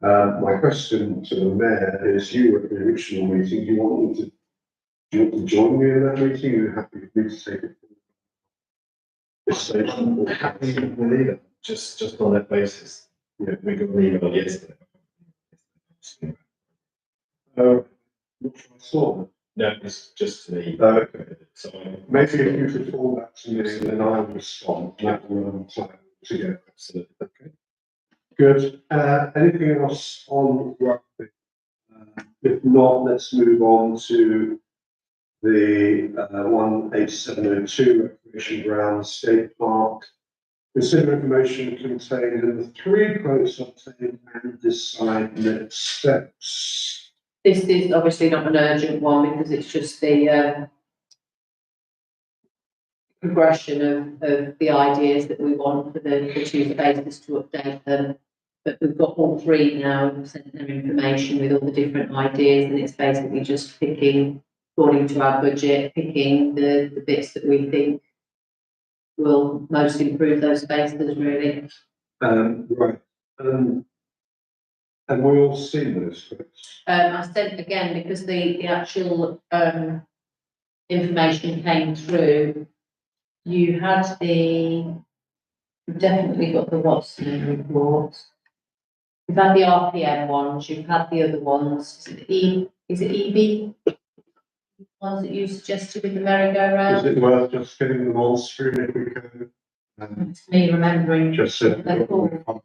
[SPEAKER 2] My question to the mayor is, you were at the original meeting, do you want to join me in that meeting? Are you happy for me to take it?
[SPEAKER 4] Just on that basis, we got an email yesterday.
[SPEAKER 2] Which I saw.
[SPEAKER 4] No, it's just to me.
[SPEAKER 2] Okay.
[SPEAKER 4] So
[SPEAKER 2] Maybe if you could forward that to me, then I'll respond. That will time together.
[SPEAKER 4] absolutely.
[SPEAKER 2] Okay. Good. Anything else on rugby? If not, let's move on to the 18702 Recreation Grounds Skate Park. Consider information contained in the 3 quotes obtained and decide next steps.
[SPEAKER 1] This is obviously not an urgent one because it's just the progression of the ideas that we want for the 2 phases to update them. But we've got all 3 now, we've sent them information with all the different ideas, and it's basically just picking, according to our budget, picking the bits that we think will most improve those spaces really.
[SPEAKER 2] Right, have we all seen those scripts?
[SPEAKER 1] I sent again, because the actual, information came through. You had you've definitely got the Watson report. You've had the RPM ones, you've had the other ones, is it EB? Ones that you suggested with the
[SPEAKER 2] Is
[SPEAKER 1] merry-go-round?
[SPEAKER 2] it worth just getting them on screen if we can?
[SPEAKER 1] It's me remembering,
[SPEAKER 2] Just so.
[SPEAKER 1] They're called.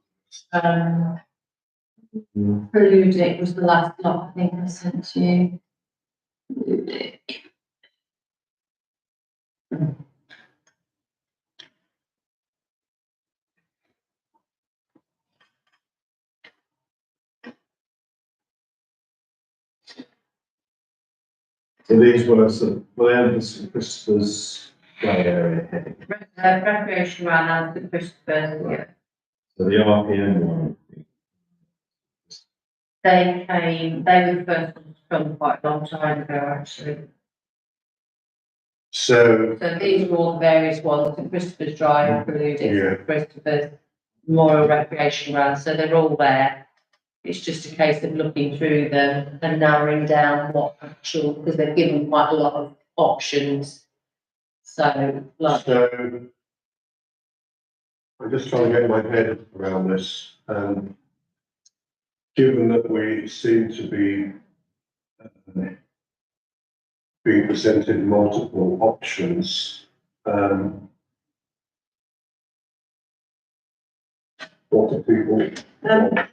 [SPEAKER 1] Preludic was the last lot I think I sent to you. Preludic.
[SPEAKER 5] So these were the St Christopher's play area heading.
[SPEAKER 1] Recreation ran out of Christopher, yeah.
[SPEAKER 5] So the RPM one.
[SPEAKER 1] They were the first ones from quite a long time ago, actually.
[SPEAKER 2] So,
[SPEAKER 1] So these are all the various ones, the Christopher's Drive, Preludic,
[SPEAKER 2] Yeah.
[SPEAKER 1] Christopher's Memorial Recreation Ground, so they're all there. It's just a case of looking through them and narrowing down what actual, because they've given quite a lot of options. So, like,
[SPEAKER 2] I'm just trying to get my head around this. Given that we seem to be being presented multiple options, what do people want?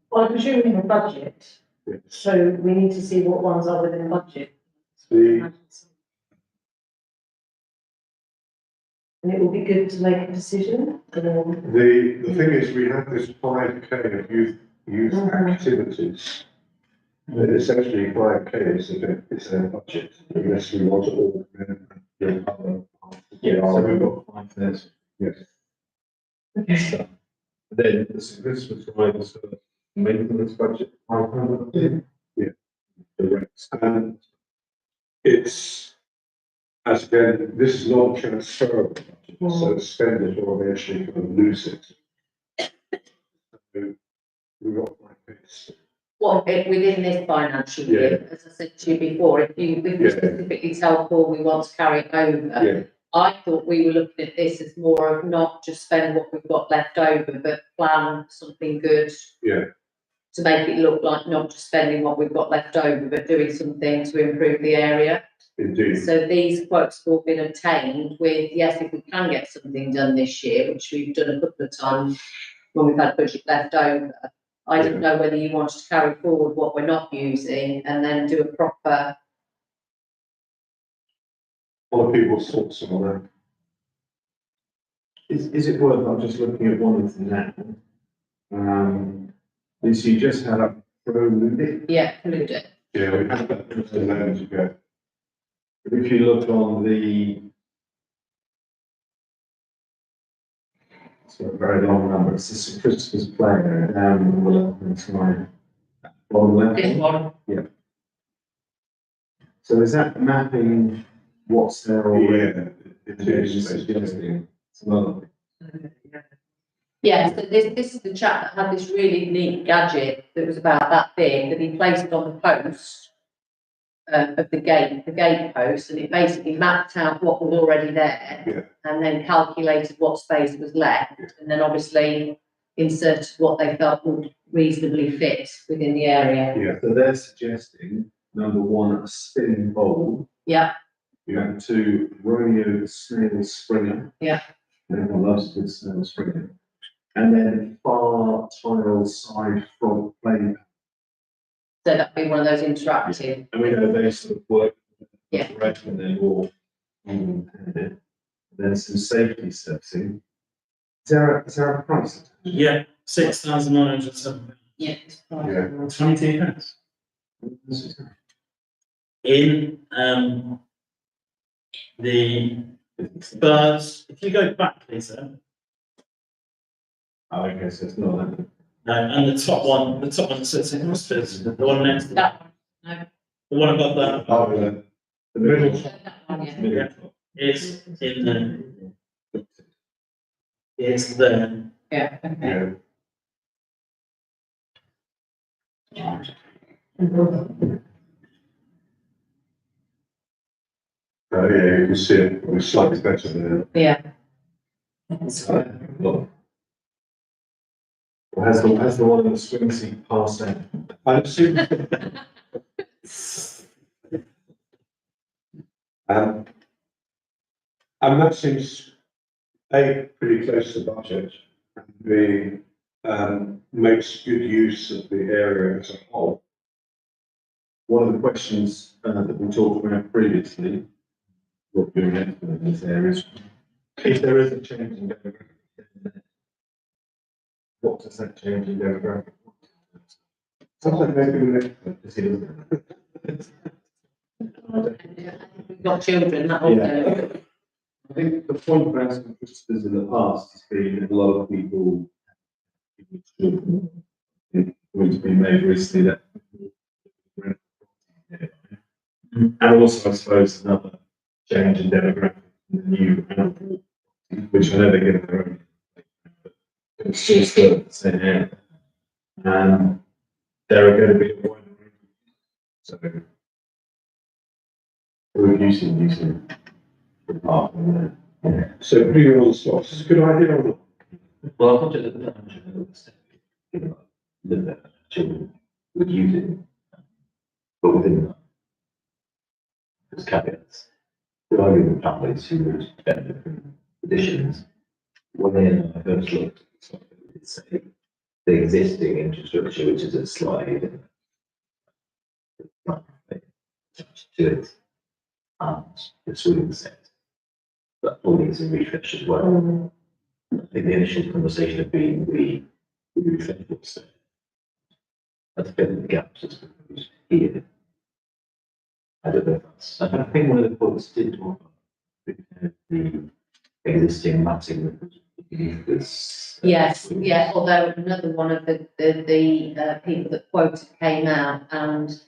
[SPEAKER 3] Well, I presume we have a budget,
[SPEAKER 2] Yes.
[SPEAKER 3] so we need to see what ones are within budget.
[SPEAKER 2] The,
[SPEAKER 3] And it will be good to make a decision.
[SPEAKER 2] the thing is, we have this 5K of youth
[SPEAKER 3] Mhm.
[SPEAKER 2] activities. And essentially 5K is a budget, unless we want to all.
[SPEAKER 5] Yeah, so we've got 5,000.
[SPEAKER 2] Yes.
[SPEAKER 3] Okay.
[SPEAKER 5] Then the St Christopher's Drive is for maintenance budget, 500.
[SPEAKER 2] Yeah.
[SPEAKER 5] The rest.
[SPEAKER 2] And it's, as again, this is not transferable, budget, so spend it or eventually kind of lose it. So we've got like this.
[SPEAKER 1] within this financial year, as I said to you before, if you
[SPEAKER 2] Yeah.
[SPEAKER 1] specifically tell Paul we want to carry it over.
[SPEAKER 2] Yeah,
[SPEAKER 1] I thought we were looking at this as more of not just spend what we've got left over, but plan something good.
[SPEAKER 2] Yeah.
[SPEAKER 1] To make it look like not just spending what we've got left over, but doing something to improve the area.
[SPEAKER 2] indeed.
[SPEAKER 1] So these quotes have all been obtained with, yes, if we can get something done this year, which we've done a couple of times when we've had budget left over. I didn't know whether you wanted to carry forward what we're not using and then do a proper.
[SPEAKER 2] Other people's thoughts on that.
[SPEAKER 5] Is it worth, I'm just looking at one of them now. Is you just had a Preludic.
[SPEAKER 1] Yeah, include it.
[SPEAKER 2] Yeah, we had that just a moment ago.
[SPEAKER 5] If you look on the. It's a very long number, it's the St Christopher's play area, on the left-hand side. Bottom left.
[SPEAKER 1] This one.
[SPEAKER 5] So is that mapping what's there already?
[SPEAKER 2] Yeah, it is.
[SPEAKER 5] Suggesting it's another thing.
[SPEAKER 1] Yeah, so this is the chap that had this really neat gadget that was about that big, that he placed on the post of the gate post, and it basically mapped out what was already there.
[SPEAKER 2] Yeah.
[SPEAKER 1] And then calculated what space was left, and then obviously inserted what they felt would reasonably fit within the area.
[SPEAKER 2] Yeah,
[SPEAKER 5] So they're suggesting, number one, a spinning bowl.
[SPEAKER 1] Yeah,
[SPEAKER 5] Number two, Romeo the Snail Springer.
[SPEAKER 1] Yeah.
[SPEAKER 5] Everyone loves a good snail springer. And then far tile side front plane.
[SPEAKER 1] so that'd be one of those interactive.
[SPEAKER 5] And we know they sort of work.
[SPEAKER 1] Yeah.
[SPEAKER 5] Right when they're more. Then some safety surfacing. Is there a price?
[SPEAKER 6] Yeah, 6,907.
[SPEAKER 1] Yeah.
[SPEAKER 2] Yeah.
[SPEAKER 6] 22 pence. In the birds, if you go back, Lisa,
[SPEAKER 5] Oh, okay, so it's not that.
[SPEAKER 6] no, and the top one that sits in Christopher's, the one next to that,
[SPEAKER 1] That
[SPEAKER 6] the one above that
[SPEAKER 2] oh,
[SPEAKER 5] The middle.
[SPEAKER 1] one, yeah.
[SPEAKER 5] Middle.
[SPEAKER 6] is in the It's there.
[SPEAKER 1] Yeah, okay.
[SPEAKER 2] Yeah. Yeah, you can see it, it's slightly better there.
[SPEAKER 1] Yeah.
[SPEAKER 4] Well, has the one in the swing seat passed out?
[SPEAKER 2] I assume. And that seems, A, pretty close to budget, and B, makes good use of the area as a whole.
[SPEAKER 4] One of the questions that we talked about previously, what we're doing in this area is, if there is a change in demographic, what does that change in demographic?
[SPEAKER 2] Something maybe,
[SPEAKER 4] Does it-
[SPEAKER 1] We've got children, that also.
[SPEAKER 4] I think the point for asking visitors in the past has been a lot of people going to be made recently that. And also, I suppose, another change in demographic, in the new animal, which I know they're getting their own. But it's just the same area. And there are going to be a wider group. So. We're using. the park, yeah.
[SPEAKER 2] so putting it on the spot, is a good idea or not?
[SPEAKER 5] Well, I've got to look at the children would use it, but within that. There's caveats. There are even families who would benefit from additions. When I first looked, it's the existing infrastructure, which is a slide to it, and the swimming set. That all needs a refresh as well. I think the initial conversation had been we refresh what's there. That's filling the gaps as proposed here. I don't know if that's, I think one of the points did talk about the existing matting beneath this.
[SPEAKER 1] Yes, yeah, although another one of the people that quoted came out and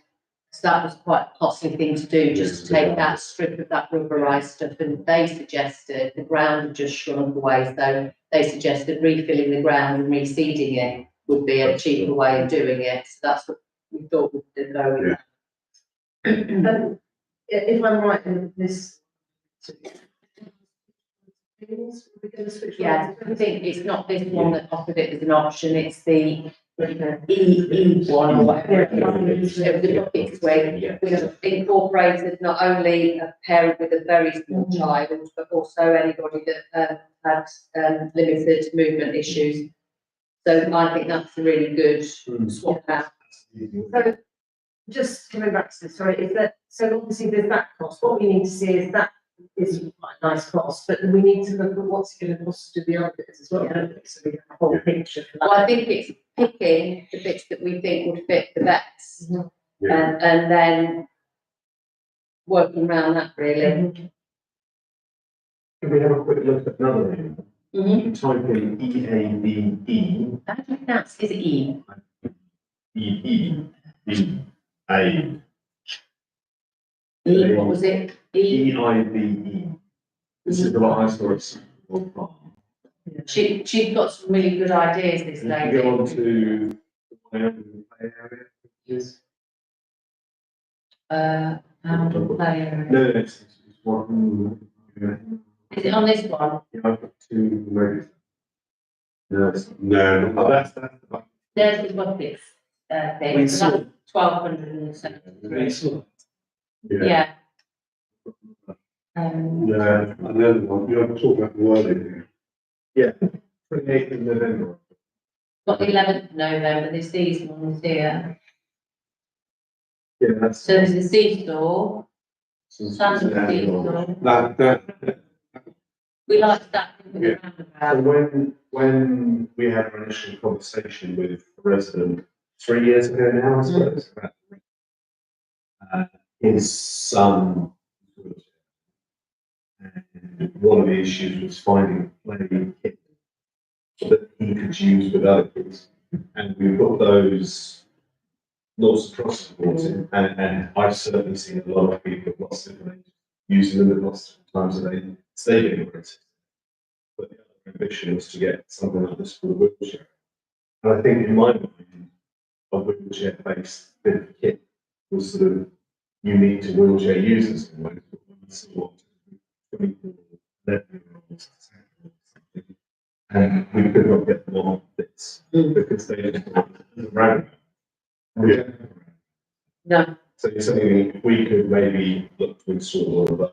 [SPEAKER 1] so that was quite a costly thing to do, just to take that strip of that rubberized stuff, and they suggested the ground had just shrunk away, so they suggested refilling the ground and reseeding it would be a cheaper way of doing it, so that's what we thought we could go with.
[SPEAKER 3] If I'm right in this. We're gonna switch.
[SPEAKER 1] Yeah, I think it's not this one that offered it as an option, it's the E one or whatever. It was the bucket swing, which incorporated not only a parent with a very small child, but also anybody that had limited movement issues. So I think that's a really good swap out.
[SPEAKER 3] So, just coming back to this, sorry, is that, so obviously there's that cost, what we need to see is that is quite a nice cost, but we need to look at what's it gonna cost to do the other bits as well, don't we? So we have a whole picture for
[SPEAKER 1] Well, I
[SPEAKER 3] that.
[SPEAKER 1] think it's picking the bits that we think would fit the best,
[SPEAKER 2] Yeah.
[SPEAKER 1] and then working around that really.
[SPEAKER 4] Can we have a quick look at another name?
[SPEAKER 1] Mm-hmm.
[SPEAKER 4] You can type in EABE,
[SPEAKER 1] I think that's, is it E?
[SPEAKER 4] EEBA,
[SPEAKER 1] E, what was it? E,
[SPEAKER 4] EIBE. This is the one I saw at Super Bowl.
[SPEAKER 1] she's got some really good ideas, this
[SPEAKER 4] If you go on
[SPEAKER 1] lady.
[SPEAKER 4] to the Wyoming Play Area, yes.
[SPEAKER 1] Player.
[SPEAKER 4] No, it's one.
[SPEAKER 1] Is it on this one?
[SPEAKER 4] Yeah, I've got two ready. No, it's
[SPEAKER 2] No,
[SPEAKER 4] oh, that's the back.
[SPEAKER 1] There's the buckets,
[SPEAKER 6] We
[SPEAKER 1] thing, so
[SPEAKER 6] saw,
[SPEAKER 1] that's 1,273.
[SPEAKER 6] we saw.
[SPEAKER 1] Yeah.
[SPEAKER 2] Yeah, I know the one, you're talking about the wording here.
[SPEAKER 4] 28th of November.
[SPEAKER 1] Got the 11th of November, there's these ones here.
[SPEAKER 4] Yeah, that's.
[SPEAKER 1] So there's the seesaw, standard seesaw.
[SPEAKER 2] That,
[SPEAKER 1] We like that in the
[SPEAKER 2] Yeah.
[SPEAKER 4] And
[SPEAKER 1] roundabout.
[SPEAKER 4] when we had our initial conversation with a resident 3 years ago now, I suppose, about, his son. And one of the issues was finding a play kit that he could use with other kids. And we put those lots across the board, and I've certainly seen a lot of people lost it, using them at lots of times a day, stadium. But the other ambition was to get something like this for the wheelchair. And I think in my mind, a wheelchair-based bit of kit was sort of unique to wheelchair users in ways. And we could not get them on this because they didn't have the brand.
[SPEAKER 2] Yeah.
[SPEAKER 1] No,
[SPEAKER 4] So you're saying we could maybe look to install all of those.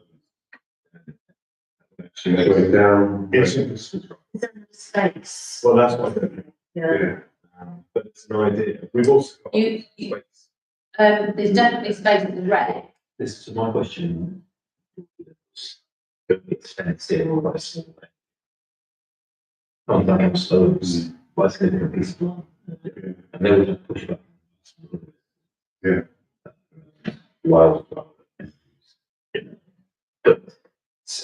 [SPEAKER 2] Actually, going down.
[SPEAKER 4] It's,
[SPEAKER 3] Is there enough space?
[SPEAKER 4] well, that's what I think.
[SPEAKER 3] Yeah.
[SPEAKER 4] But it's an idea. We've also got
[SPEAKER 1] You-
[SPEAKER 4] space.
[SPEAKER 1] there's definitely space at the rec.
[SPEAKER 5] This, so my question. Could be expensive or quite small. On that, I suppose, what's the different piece of land? And they would have pushed back.
[SPEAKER 2] Yeah.
[SPEAKER 5] Wild. But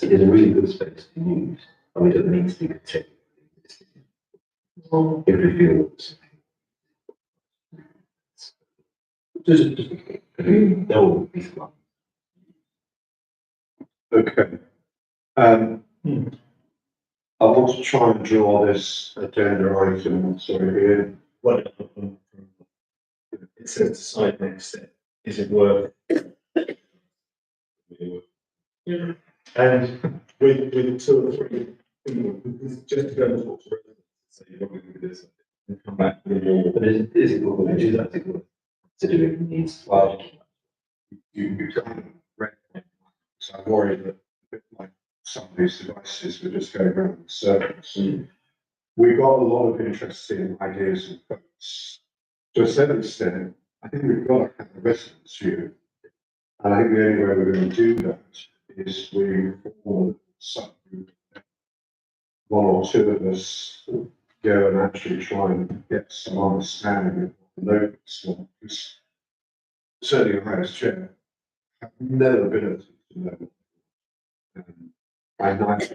[SPEAKER 5] it is a really good space to use, and we don't need to be protected. If we feel. Just, no piece of land.
[SPEAKER 2] Okay. I want to try and draw this agenda item, sorry, here.
[SPEAKER 4] What, it says decide next step, is it worth? And with two or three, because just to go and talk to residents, say you're going to do this, and come back with more.
[SPEAKER 5] But is it good, is that good? Considering it needs, well,
[SPEAKER 2] You kind of read, so I worry that a bit like some of these devices were just going around in circles. We got a lot of interesting ideas and thoughts. To a certain extent, I think we've got to have a residence view. And I think the only way we're going to do that is we form some one or two of us go and actually try and get some understanding of the notes. Because certainly I as chair have no ability to know. I'm not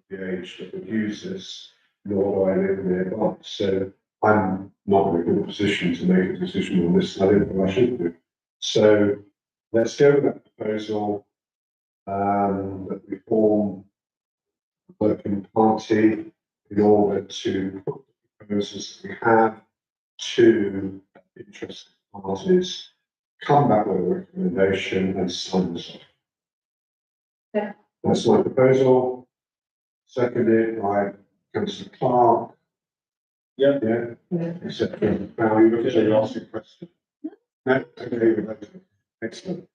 [SPEAKER 2] the age that would use this, nor do I live nearby. So I'm not in a good position to make a decision on this. I don't think I should do. So let's go with that proposal, that we form a working party in order to put the proposals that we have to interested parties, come back with a recommendation and sign this off.
[SPEAKER 1] Yeah.
[SPEAKER 2] That's my proposal. Seconded by Councillor Clark.
[SPEAKER 6] Yeah.
[SPEAKER 2] Yeah.
[SPEAKER 1] Yeah.
[SPEAKER 2] Except, now you look at the last question. No, okay, we're voting. Excellent.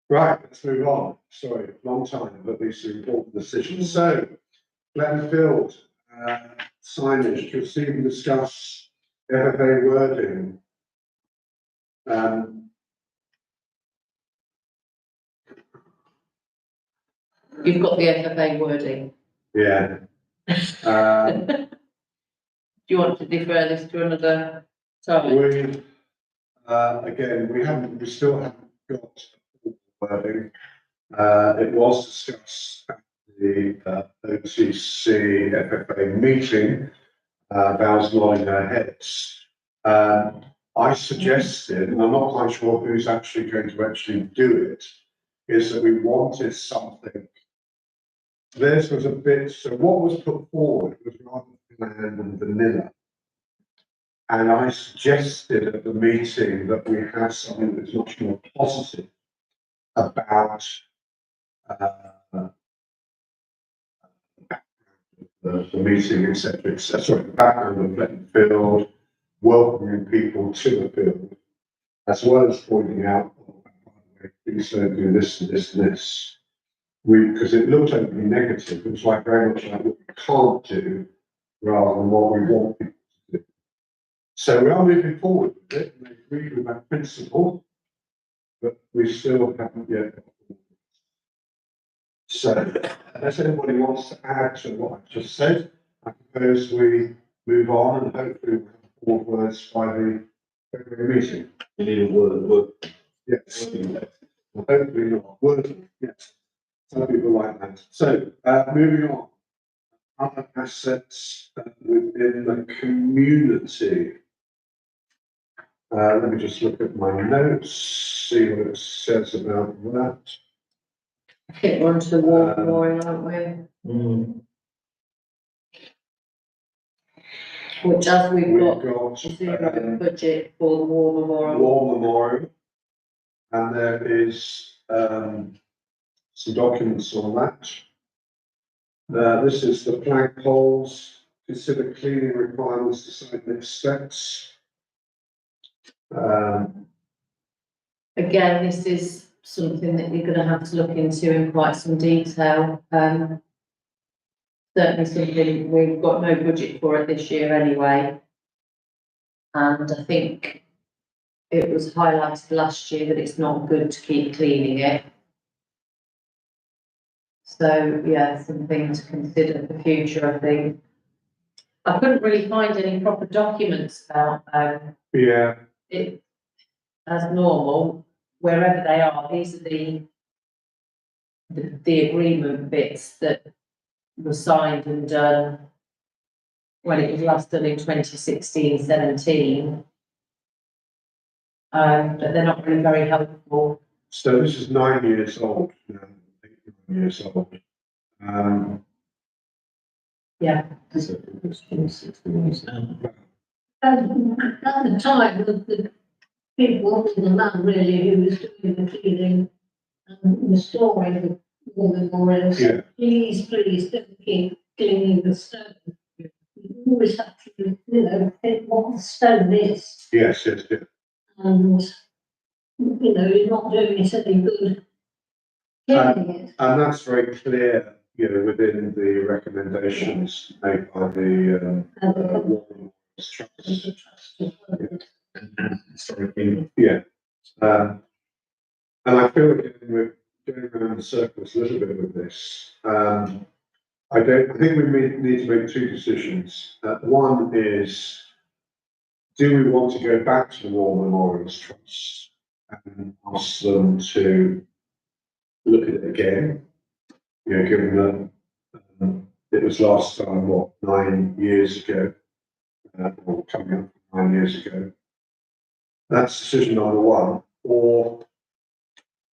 [SPEAKER 2] Right, let's move on. Sorry, long time, but these are important decisions. So, Glenfield, signage to receive and discuss FFA wording.
[SPEAKER 1] You've got the FFA wording.
[SPEAKER 2] Yeah.
[SPEAKER 1] Do you want to defer this to another time?
[SPEAKER 2] We, again, we still haven't got wording. It was discussed at the OTC FFA meeting, Val's nodding her heads. I suggested, and I'm not quite sure who's actually going to actually do it, is that we wanted something. This was a bit, so what was put forward was rather bland and vanilla. And I suggested at the meeting that we have something that's much more positive about the meeting, etc., etc. Background of Glenfield, welcoming people to the field, as well as pointing out, oh, by the way, please don't do this and this and this. Because it looked openly negative, it was like very much like what we can't do rather than what we want people to do. So we are moving forward with it, and we agree with that principle, but we still haven't yet. So, unless anybody wants to add to what I've just said, I propose we move on and hopefully we'll have more words by the February meeting.
[SPEAKER 4] You need a word.
[SPEAKER 2] Yes. Well, hopefully not. Word, yes. Some people like that. So, moving on. Other assets within the community. Let me just look at my notes, see what it says about that.
[SPEAKER 1] I think we're on to the war mooring, aren't we? Which as we've
[SPEAKER 2] We've
[SPEAKER 1] got
[SPEAKER 2] got,
[SPEAKER 1] zero budget for the war memorial.
[SPEAKER 2] War Memorial. And there is, some documents on that. This is the flag poles, consider cleaning requirements, decide next steps.
[SPEAKER 1] Again, this is something that you're gonna have to look into in quite some detail. Certainly something we've got no budget for it this year anyway. And I think it was highlighted last year that it's not good to keep cleaning it. So, yeah, something to consider for future, I think. I couldn't really find any proper documents about,
[SPEAKER 2] Yeah,
[SPEAKER 1] it as normal, wherever they are, these are the agreement bits that were signed and done when it was last done in 2016-17. But they're not really very helpful.
[SPEAKER 2] so this is 9 years old now, I think 9 years old.
[SPEAKER 1] Yeah.
[SPEAKER 5] So it's 16.
[SPEAKER 7] At the time, the people in the man really who was doing the cleaning and restoring the war memorials.
[SPEAKER 2] Yeah.
[SPEAKER 7] Please don't keep cleaning the stone. You always have to, think what the stone is,
[SPEAKER 2] Yes,
[SPEAKER 7] and, you're not doing it any good. Cleaning it.
[SPEAKER 2] and that's very clear, within the recommendations made by the,
[SPEAKER 7] And
[SPEAKER 2] War Memorials Trust.
[SPEAKER 7] the trust as well.
[SPEAKER 4] And historically,
[SPEAKER 2] Yeah. And I feel again, we're going around in circles a little bit with this. I think we need to make two decisions. One is, do we want to go back to the War Memorials Trust and ask them to look at it again? Given that it was last time, 9 years ago, or coming up 9 years ago. That's decision number one. Or,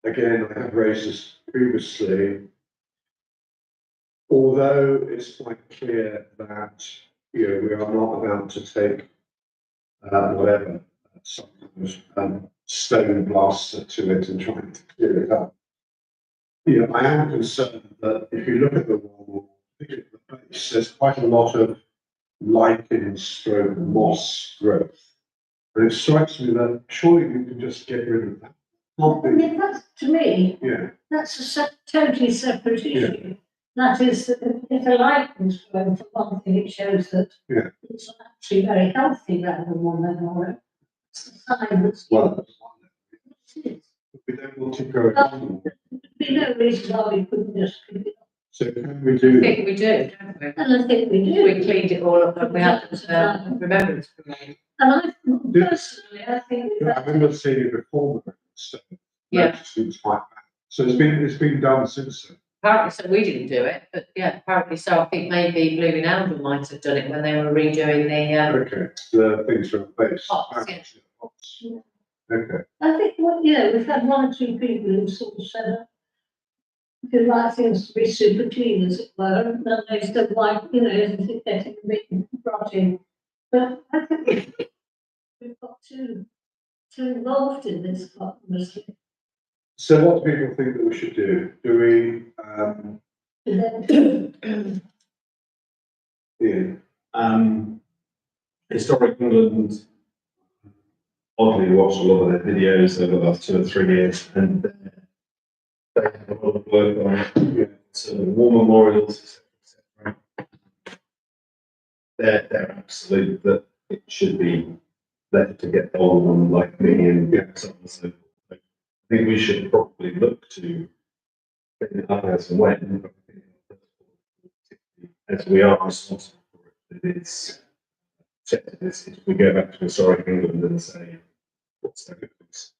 [SPEAKER 2] again, I have raised this previously, although it's quite clear that, we are not about to take, whatever, some kind of stone blaster to it and trying to clear it up. I am concerned that if you look at the wall, look at the base, there's quite a lot of lichen, stroke, moss growth. And it strikes me that surely we can just get rid of that. Not
[SPEAKER 7] I
[SPEAKER 2] the,
[SPEAKER 7] mean, that's, to me,
[SPEAKER 2] yeah,
[SPEAKER 7] that's a totally separate issue. That is, if a liken's grown, for one thing, it shows that
[SPEAKER 2] Yeah.
[SPEAKER 7] it's actually very healthy rather than one memorial. It's a sign that's.
[SPEAKER 2] well,
[SPEAKER 7] It is.
[SPEAKER 2] we don't want to go on.
[SPEAKER 7] There'd be no reason why we couldn't just keep it.
[SPEAKER 2] So can we
[SPEAKER 1] I
[SPEAKER 2] do,
[SPEAKER 1] think we do, don't we?
[SPEAKER 7] And I think we do.
[SPEAKER 1] We cleaned it all up and we had remembrance parade.
[SPEAKER 7] And I, personally, I think
[SPEAKER 2] I
[SPEAKER 7] that,
[SPEAKER 2] remember seeing it before, so
[SPEAKER 1] Yeah.
[SPEAKER 2] it was quite bad. So it's been done since then.
[SPEAKER 1] Apparently, so we didn't do it, but yeah, apparently so. I think maybe Blooming Albion might have done it when they were redoing
[SPEAKER 2] Okay, the things from the base.
[SPEAKER 1] Pots, yeah.
[SPEAKER 2] Pots. Okay,
[SPEAKER 7] I think, well, we've had one or two people who sort of said, if like things to be super clean, as it were, and then they still like, isn't it getting a bit rotting? But I think we've got too involved in this part, honestly.
[SPEAKER 2] so what do people think that we should do? Do we,
[SPEAKER 7] And then,
[SPEAKER 2] Ian?
[SPEAKER 4] Historic England, oddly watched a lot of their videos over the last 2 or 3 years, and they have a lot of work on war memorials, etc. They're absolute that it should be left to get on like me and so on and so forth. I think we should probably look to clean it up as and when, as we are responsible for it. It is, if we go back to historic England and say, what's the difference?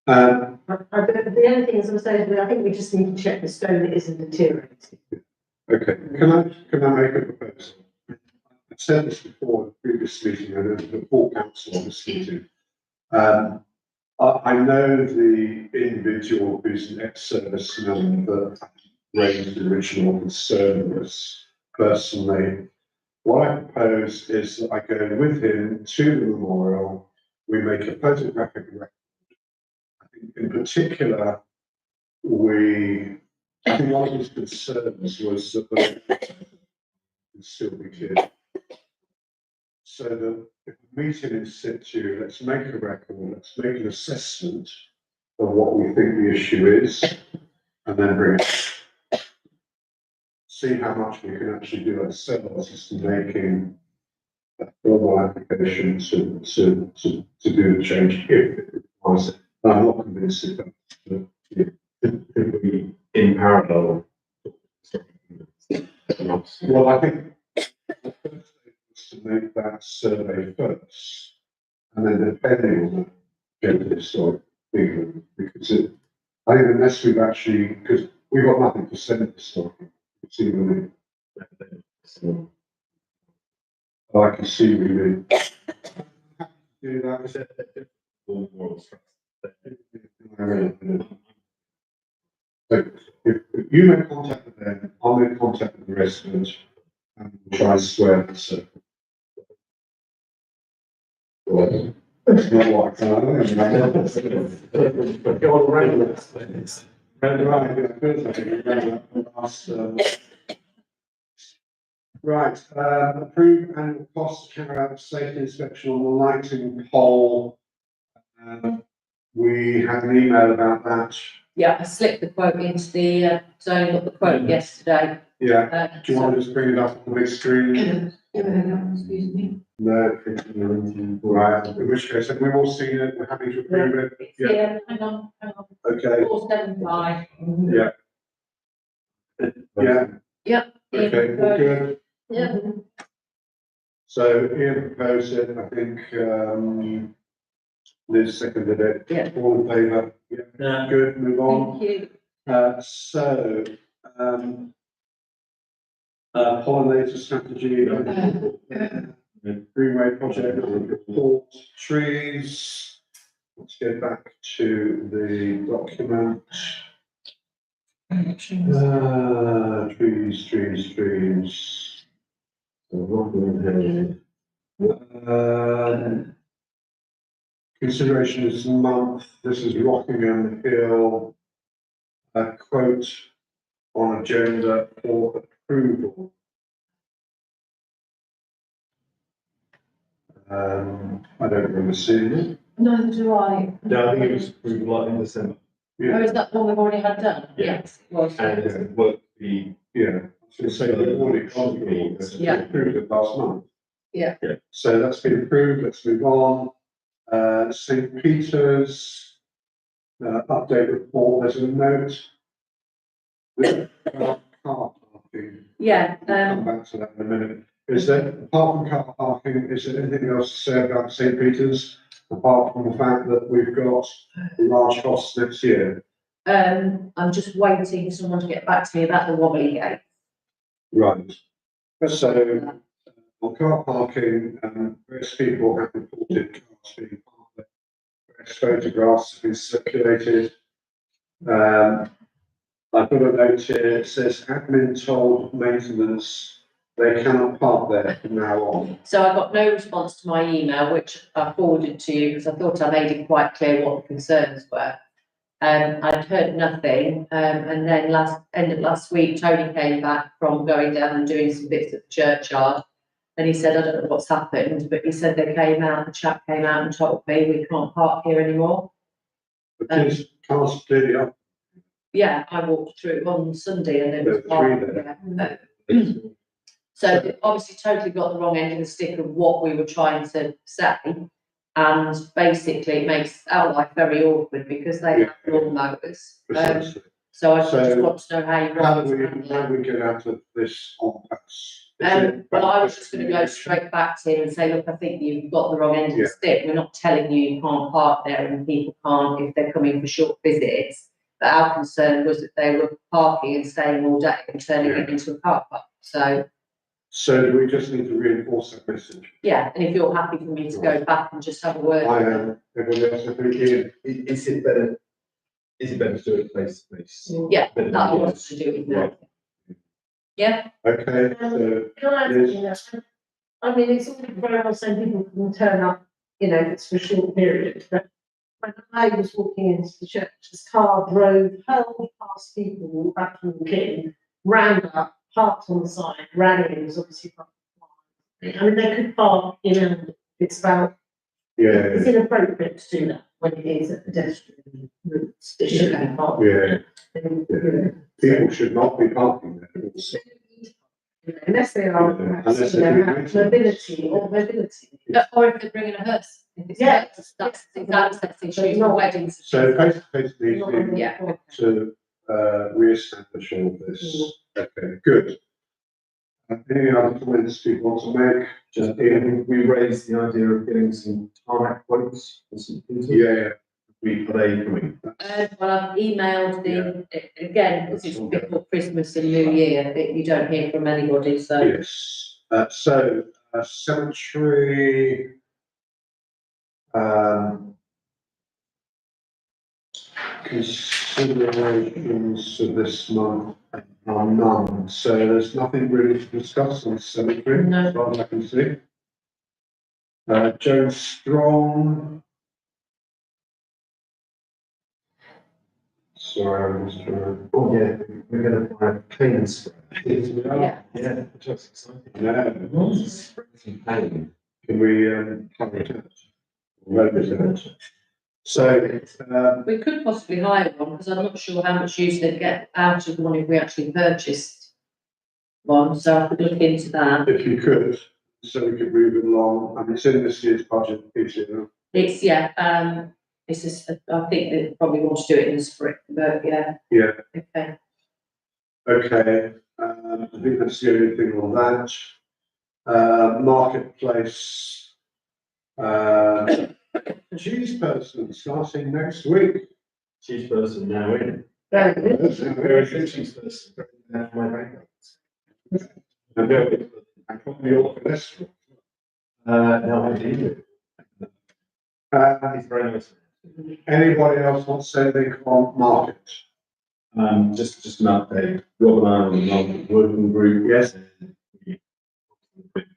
[SPEAKER 3] The only thing, as I was saying, I think we just need to check the stone that isn't deteriorating.
[SPEAKER 2] Okay, can I make a proposal? I've said this before in the previous meeting, and the full council on this meeting. I know the individual who's an ex-serviceman that raised the original concern was personally, What I propose is that I go with him to the memorial, we make a photographic record. I think in particular, I think one of his concerns was that the would still be clear. So that if the meeting in situ, let's make a record, let's make an assessment of what we think the issue is, and then bring it. See how much we can actually do ourselves as to making a formal application to do the change if it requires it. I'm not convinced it does.
[SPEAKER 4] Could we, in parallel?
[SPEAKER 2] Well, I think the first thing was to make that survey first, and then depending on that, go to the historic thing, because I think unless we've actually, because we've got nothing to send to historic, it's even, I can see we would do that. So if you make contact with them, I'll make contact with the residents, and we'll try and square the circle. It's not like that.
[SPEAKER 4] Go on, round that.
[SPEAKER 2] Right, approve annual cost to carry out the safety inspection on the lighting pole. We had an email about that.
[SPEAKER 1] Yeah, I slipped the quote into the, zone, got the quote yesterday.
[SPEAKER 2] Yeah, do you want to just bring it up on the big screen?
[SPEAKER 7] Excuse me.
[SPEAKER 2] No, right, in which case, have we all seen it, we're happy to approve it?
[SPEAKER 1] It's
[SPEAKER 2] Yeah,
[SPEAKER 1] here, hang on,
[SPEAKER 2] okay,
[SPEAKER 1] 475.
[SPEAKER 2] yeah. Yeah,
[SPEAKER 1] Yep.
[SPEAKER 2] okay, all good.
[SPEAKER 7] Yeah.
[SPEAKER 2] So Ian proposed it, I think, Liz seconded it.
[SPEAKER 1] Yeah.
[SPEAKER 2] All in favour? Yeah,
[SPEAKER 6] Yeah.
[SPEAKER 2] good, move on.
[SPEAKER 1] Thank you.
[SPEAKER 2] Pollinator strategy. Greenway project, report, trees. Let's go back to the document. Trees. Consideration this month, this is Rockingham Hill. A quote on agenda for approval. I don't remember seeing it.
[SPEAKER 1] Neither do I.
[SPEAKER 4] No, I think it was approved like in December,
[SPEAKER 1] Oh, is that the one we've already had done?
[SPEAKER 4] Yeah.
[SPEAKER 1] Yes, it was.
[SPEAKER 4] and it worked the,
[SPEAKER 2] Yeah, I was going to say, we've already gone through all this, we
[SPEAKER 1] Yeah.
[SPEAKER 2] approved it last month.
[SPEAKER 1] Yeah.
[SPEAKER 4] Yeah.
[SPEAKER 2] So that's been approved, let's move on. St. Peter's, update report, there's a note. Car parking.
[SPEAKER 1] Yeah,
[SPEAKER 2] We'll come back to that in a minute. Is there, apart from car parking, is there anything else to say about St. Peter's? Apart from the fact that we've got large costs next year?
[SPEAKER 1] I'm just waiting for someone to get back to me about the wobbly gate.
[SPEAKER 2] Right. So, on car parking, various people have reported cars being parked there. Various photographs have been circulated. I've got a note here, it says admin told maintenance they cannot park there from now on.
[SPEAKER 1] So I got no response to my email, which I forwarded to you because I thought I made it quite clear what the concerns were. I'd heard nothing, and then end of last week, Tony came back from going down and doing some bits at the churchyard. And he said, I don't know what's happened, but he said the chap came out and told me we can't park here anymore.
[SPEAKER 2] But these cars clearly up.
[SPEAKER 1] Yeah, I walked through on Sunday and it was
[SPEAKER 2] There were three
[SPEAKER 1] parked there. So it obviously totally got the wrong end of the stick of what we were trying to say. And basically it makes our life very awkward because they have lawnmowers.
[SPEAKER 2] Precisely.
[SPEAKER 1] So I just
[SPEAKER 2] So,
[SPEAKER 1] want to know how you
[SPEAKER 2] How
[SPEAKER 1] want
[SPEAKER 2] do
[SPEAKER 1] to handle
[SPEAKER 2] how
[SPEAKER 1] it.
[SPEAKER 2] do we get out of this impasse? Is it
[SPEAKER 1] Well, I was
[SPEAKER 2] back-
[SPEAKER 1] just gonna go straight back to him and say, look, I think you've got the wrong end of
[SPEAKER 2] Yeah.
[SPEAKER 1] the stick. We're not telling you you can't park there and people can't if they're coming for short visits. But our concern was that they were parking and staying all day and turning it into a car park.
[SPEAKER 2] So do we just need to reinforce that message?
[SPEAKER 1] Yeah, and if you're happy for me to go back and just have a word.
[SPEAKER 2] I
[SPEAKER 1] with them.
[SPEAKER 2] am, everybody else, I think, Ian?
[SPEAKER 4] is it better to do it face to face?
[SPEAKER 1] Yeah, that I wanted to do it now. Yeah,
[SPEAKER 2] Okay, so,
[SPEAKER 3] Can I ask
[SPEAKER 2] Yes.
[SPEAKER 3] you that? I mean, it's all very well saying people can turn up, you know, if it's for a short period, but when I was walking into the church, this car drove hurled past people back from the king, ran up, parked on the side, ran in, was obviously parked. I mean, they could park, you know, it's about, it's
[SPEAKER 2] Yeah,
[SPEAKER 3] inappropriate to do that when it is a pedestrian route. It shouldn't be parked.
[SPEAKER 2] yeah,
[SPEAKER 3] You know,
[SPEAKER 2] people should not be parking there.
[SPEAKER 3] unless they are perhaps,
[SPEAKER 2] Unless
[SPEAKER 3] you know,
[SPEAKER 2] they're
[SPEAKER 3] have
[SPEAKER 2] doing
[SPEAKER 3] mobility or mobility.
[SPEAKER 1] Or if they're bringing a hearse. If it's a
[SPEAKER 3] Yeah.
[SPEAKER 1] hearse, that's the issue, not weddings.
[SPEAKER 2] So face to face needs
[SPEAKER 3] Not
[SPEAKER 2] to
[SPEAKER 3] on
[SPEAKER 2] be
[SPEAKER 3] the
[SPEAKER 1] Yeah.
[SPEAKER 3] floor.
[SPEAKER 2] to re-establish all this. Okay, good. Any other comments people want to make?
[SPEAKER 4] Just, we raised the idea of getting some tarmac quotes for St. Peter's.
[SPEAKER 2] Yeah,
[SPEAKER 4] Are they coming?
[SPEAKER 1] Well, I've emailed again, because it's before Christmas and New Year, that you don't hear from anybody, so.
[SPEAKER 2] yes. Cemetery. Considerations for this month are none, so there's nothing really to discuss on cemetery,
[SPEAKER 1] No.
[SPEAKER 2] as far as I can see. Joe Strong. Sorry, I'm just trying to.
[SPEAKER 4] Oh, yeah, we're gonna buy a cleaning spray.
[SPEAKER 1] Yeah.
[SPEAKER 4] Yeah, which looks exciting.
[SPEAKER 2] No,
[SPEAKER 4] Spray some paint.
[SPEAKER 2] can we, cover it out? Represent. So,
[SPEAKER 1] We could possibly hire one, because I'm not sure how much use they'd get out of one if we actually purchased one, so I could look into that.
[SPEAKER 2] if you could, so we could move it along, and it's in this year's budget, is it?
[SPEAKER 1] It's, it's just, I think they probably want to do it in the spring, but yeah.
[SPEAKER 2] Yeah.
[SPEAKER 1] Okay.
[SPEAKER 2] Okay, I think that's the only thing on that. Marketplace. Cheese person starting next week.
[SPEAKER 4] Cheese person now in.
[SPEAKER 3] Very good.
[SPEAKER 4] Very good cheese person. Now for my bank.
[SPEAKER 2] And I probably all cholesterol.
[SPEAKER 4] No, I do. He's very nice.
[SPEAKER 2] Anybody else want to say anything on market?
[SPEAKER 4] Just an update, Rob and I are on the market working group.
[SPEAKER 2] Yes.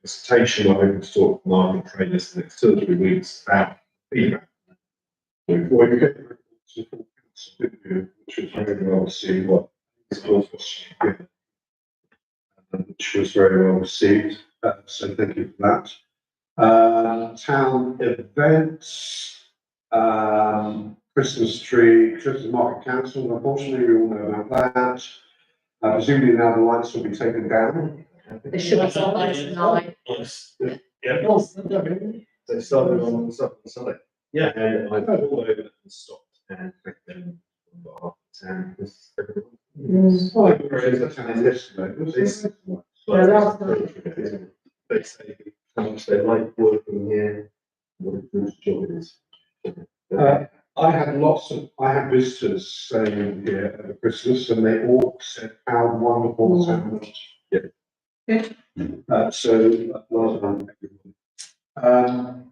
[SPEAKER 4] Presentation, we're hoping to talk to market traders the next 2 or 3 weeks about feedback.
[SPEAKER 2] Well, you get the reports from council, didn't you? Which was very well received. Which was very well received, so thank you for that. Town events, Christmas tree, Christmas market council, unfortunately, we all know about that. Presumably now the lights will be taken down.
[SPEAKER 1] They should be on by tonight.
[SPEAKER 6] Yes.
[SPEAKER 4] They started on Sunday. Yeah. And I pulled over and stopped and thanked them on behalf of the town. because they say how much they like working here, what a good job it is.
[SPEAKER 2] I had visitors staying here over Christmas and they all said how wonderful the town was. So, well done, everyone.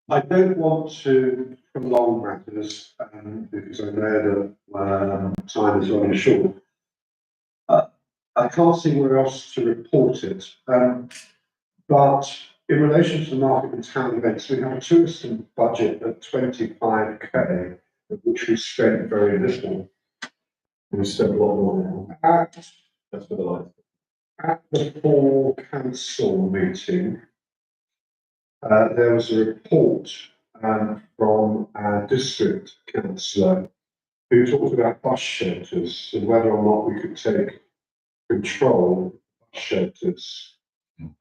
[SPEAKER 2] I don't want to prolong matters, because I know that, time is running short. I can't see where else to report it, but in relation to the market and town events, we have a tourism budget of 25k, of which we spent very little.
[SPEAKER 4] We spent a lot more. That's for the light.
[SPEAKER 2] At the fall council meeting, there was a report from our district councillor who talked about bus shelters and whether or not we could take control of bus shelters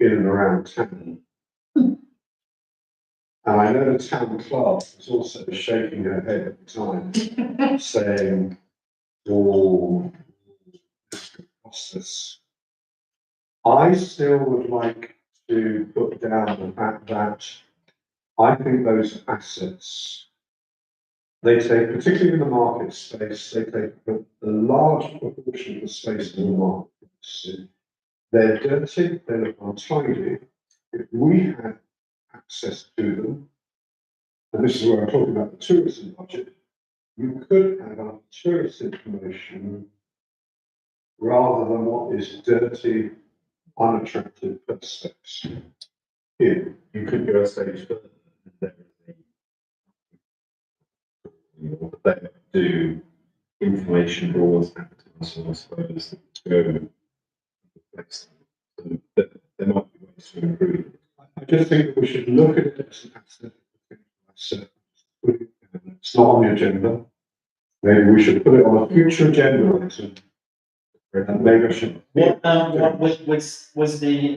[SPEAKER 2] in and around town. And I know the town clerk was also shaking her head at the time, saying, "Oh, this could cost us." I still would like to put down the fact that I think those assets, they take, particularly in the market space, they take a large proportion of the space in the market. They're dirty, they look untidy. If we had access to them, and this is where I'm talking about the tourism budget, you could have our tourist information rather than what is dirty, unattractive prospects.
[SPEAKER 4] You could go a stage further. There is they do information boards, advertising, I suppose, to go. So there might be ways to improve.
[SPEAKER 2] I just think that we should look at it as an asset. It's not on the agenda. Maybe we should put it on a future agenda item. And maybe I should.
[SPEAKER 6] What was the,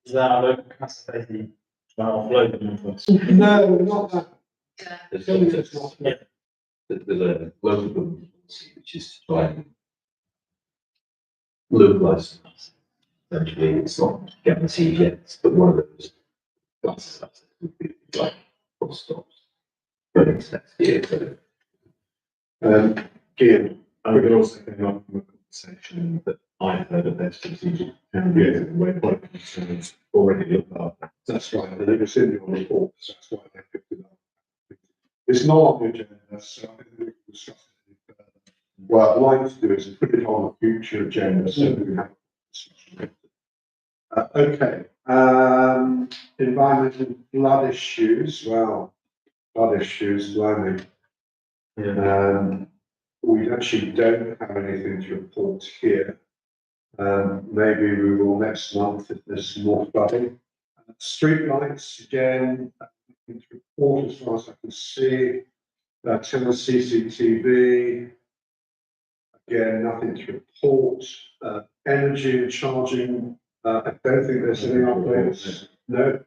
[SPEAKER 6] is that our local capacity to offload them inputs?
[SPEAKER 2] No, not that.
[SPEAKER 5] There's
[SPEAKER 2] Surely
[SPEAKER 5] a
[SPEAKER 2] it's not.
[SPEAKER 5] local government policy which is to try and localise. Essentially, it's not guaranteed yet, but one of those classes would be like full stops. Going into next year, so
[SPEAKER 2] Ian,
[SPEAKER 4] I would also come up with a conversation that I heard of their strategic and where quite concerns already looked at.
[SPEAKER 2] that's right, and it was in your report, so that's why they picked it up. It's not on the agenda, so I think we can discuss it further. What I'd like to do is put it on a future agenda, so that we have. Okay, environmental flood issues, well, flood issues, blimey. We actually don't have anything to report here. Maybe we will next month if there's more flooding. Street lights, again, nothing to report as far as I can see. Tenor CCTV, again, nothing to report. Energy and charging, I don't think there's any updates. No.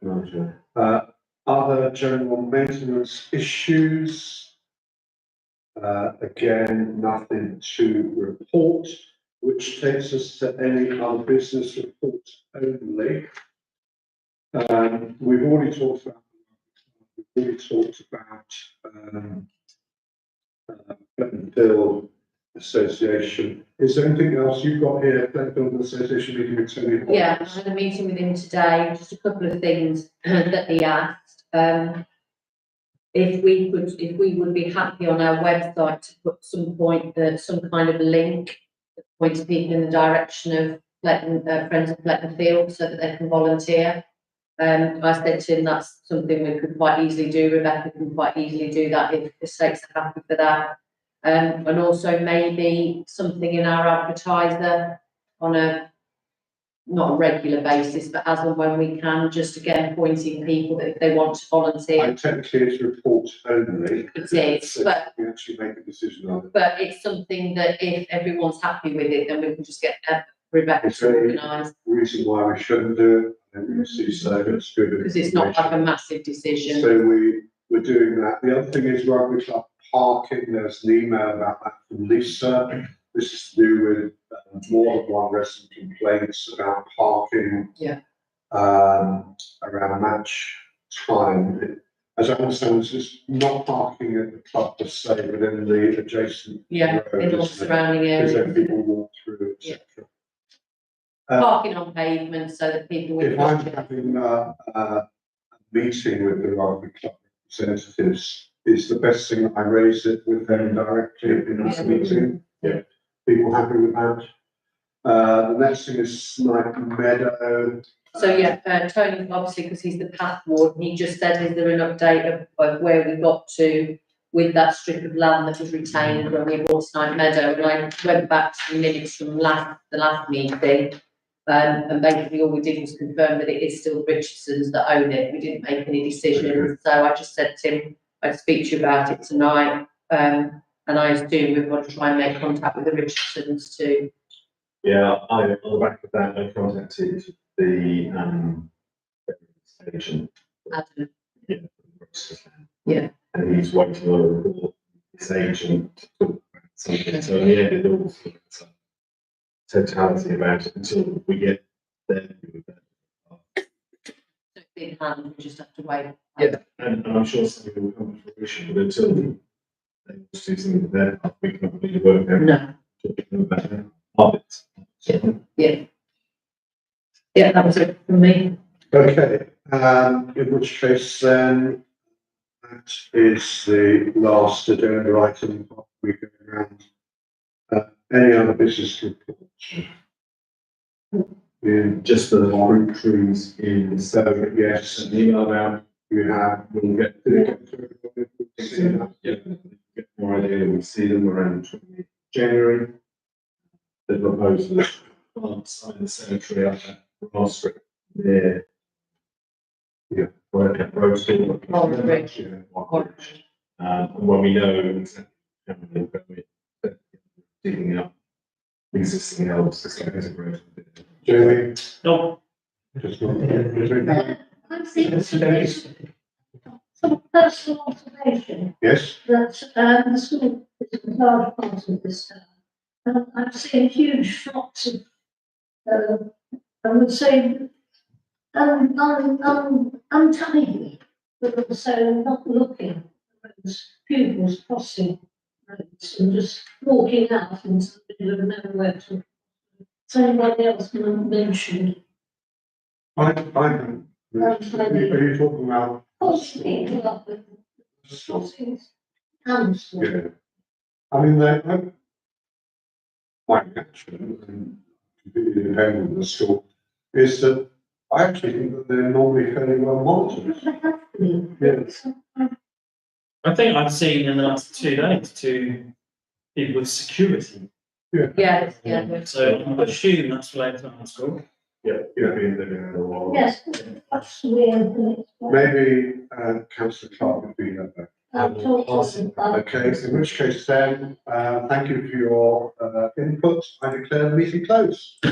[SPEAKER 2] Other general maintenance issues. Again, nothing to report, which takes us to any other business reports only. We've already talked about Bill Association. Is there anything else you've got here? Bill Association meeting with Tony Hall?
[SPEAKER 1] Yeah, I had a meeting with him today, just a couple of things that he asked. If we would be happy on our website to put some kind of link that points people in the direction of Friends of Fletton Field so that they can volunteer. I said to him that's something we could quite easily do. Rebecca can quite easily do that if the stakes are happy for that. And also maybe something in our advertiser on not a regular basis, but as and when we can, just again pointing people that if they want to volunteer.
[SPEAKER 2] Technically it's report only.
[SPEAKER 1] It is,
[SPEAKER 2] So
[SPEAKER 1] but
[SPEAKER 2] we actually make a decision on it.
[SPEAKER 1] but it's something that if everyone's happy with it, then we can just get Rebecca
[SPEAKER 2] Is there
[SPEAKER 1] to
[SPEAKER 2] any
[SPEAKER 1] organise,
[SPEAKER 2] reason why we shouldn't do it? And you see, so it's good.
[SPEAKER 1] because it's not like a massive decision.
[SPEAKER 2] So we're doing that. The other thing is Rugby Club parking. There's an email about that from Lisa. This is to do with more than one resident complaints about parking.
[SPEAKER 1] Yeah.
[SPEAKER 2] Around match time. As I understand, this is not parking at the club per se, but in the adjacent.
[SPEAKER 1] Yeah,
[SPEAKER 2] road,
[SPEAKER 1] in all
[SPEAKER 2] isn't it?
[SPEAKER 1] surrounding
[SPEAKER 2] Because then
[SPEAKER 1] areas,
[SPEAKER 2] people walk through, etc.
[SPEAKER 1] parking on pavement so that people
[SPEAKER 2] If
[SPEAKER 1] with.
[SPEAKER 2] I'm having a meeting with the Rugby Club representatives, is the best thing I raise it with them directly in this meeting? Yeah. People happy with that? The next thing is Snipe Meadow.
[SPEAKER 1] So yeah, Tony, obviously, because he's the path warden, he just said, is there an update of where we got to with that strip of land that was retained when we bought Snipe Meadow? And I went back to the minutes from the last meeting. And basically all we did was confirm that it is still Richardson's that own it. We didn't make any decisions. So I just said to him, I'd speak to you about it tonight. And I assume we've got to try and make contact with the Richardsons too.
[SPEAKER 4] Yeah, on the back of that, I contacted the agent.
[SPEAKER 1] Adam.
[SPEAKER 4] Yeah. And he's waiting on a report, this agent to talk about something. So in the end, it all sort of totality about it until we get there.
[SPEAKER 1] So it's in hand, we just have to wait.
[SPEAKER 4] Yeah, and I'm sure something will come to fruition, but until they do something there, we can't really work out.
[SPEAKER 1] No.
[SPEAKER 4] Of it.
[SPEAKER 1] Yeah, that was it from me.
[SPEAKER 2] Okay, in which case then, that is the last agenda item we go around. Any other business reports?
[SPEAKER 4] just for the fruit trees in, so yes, an email out, you have, we'll get. Yeah, get more idea, we see them around January. The proposal, sign the cemetery up at Ross Street, there. Yeah, where the road still.
[SPEAKER 1] Walker Bridge.
[SPEAKER 4] Yeah, Walker Bridge. And when we know exactly how we'll go with, digging up existing elms, this guy has a great.
[SPEAKER 2] Jamie,
[SPEAKER 6] No,
[SPEAKER 2] just not.
[SPEAKER 7] I think it's some personal observation
[SPEAKER 2] Yes,
[SPEAKER 7] that, the school is a large part of this town. And I've seen huge flocks of, I would say, untidy, but also not looking at those pupils crossing roads and just walking out into the middle of nowhere to. Has anybody else mentioned?
[SPEAKER 2] I haven't. Are you talking about?
[SPEAKER 7] Possibly, well, crossings and stuff.
[SPEAKER 2] Yeah. I mean, my reaction, and completely independent of the school, is that I actually think that they're normally fairly well monitored.
[SPEAKER 7] They have been.
[SPEAKER 2] Yes.
[SPEAKER 6] I think I've seen in the last 2 days 2 people with security.
[SPEAKER 1] Yeah, yeah.
[SPEAKER 6] So I assume that's related to our school.
[SPEAKER 4] Yeah, been living in a while.
[SPEAKER 7] Yes, that's weird.
[SPEAKER 2] Maybe, councillor Clark would be there.
[SPEAKER 7] I'll talk to them.
[SPEAKER 2] Okay, in which case then, thank you for your, input. I declare the meeting closed.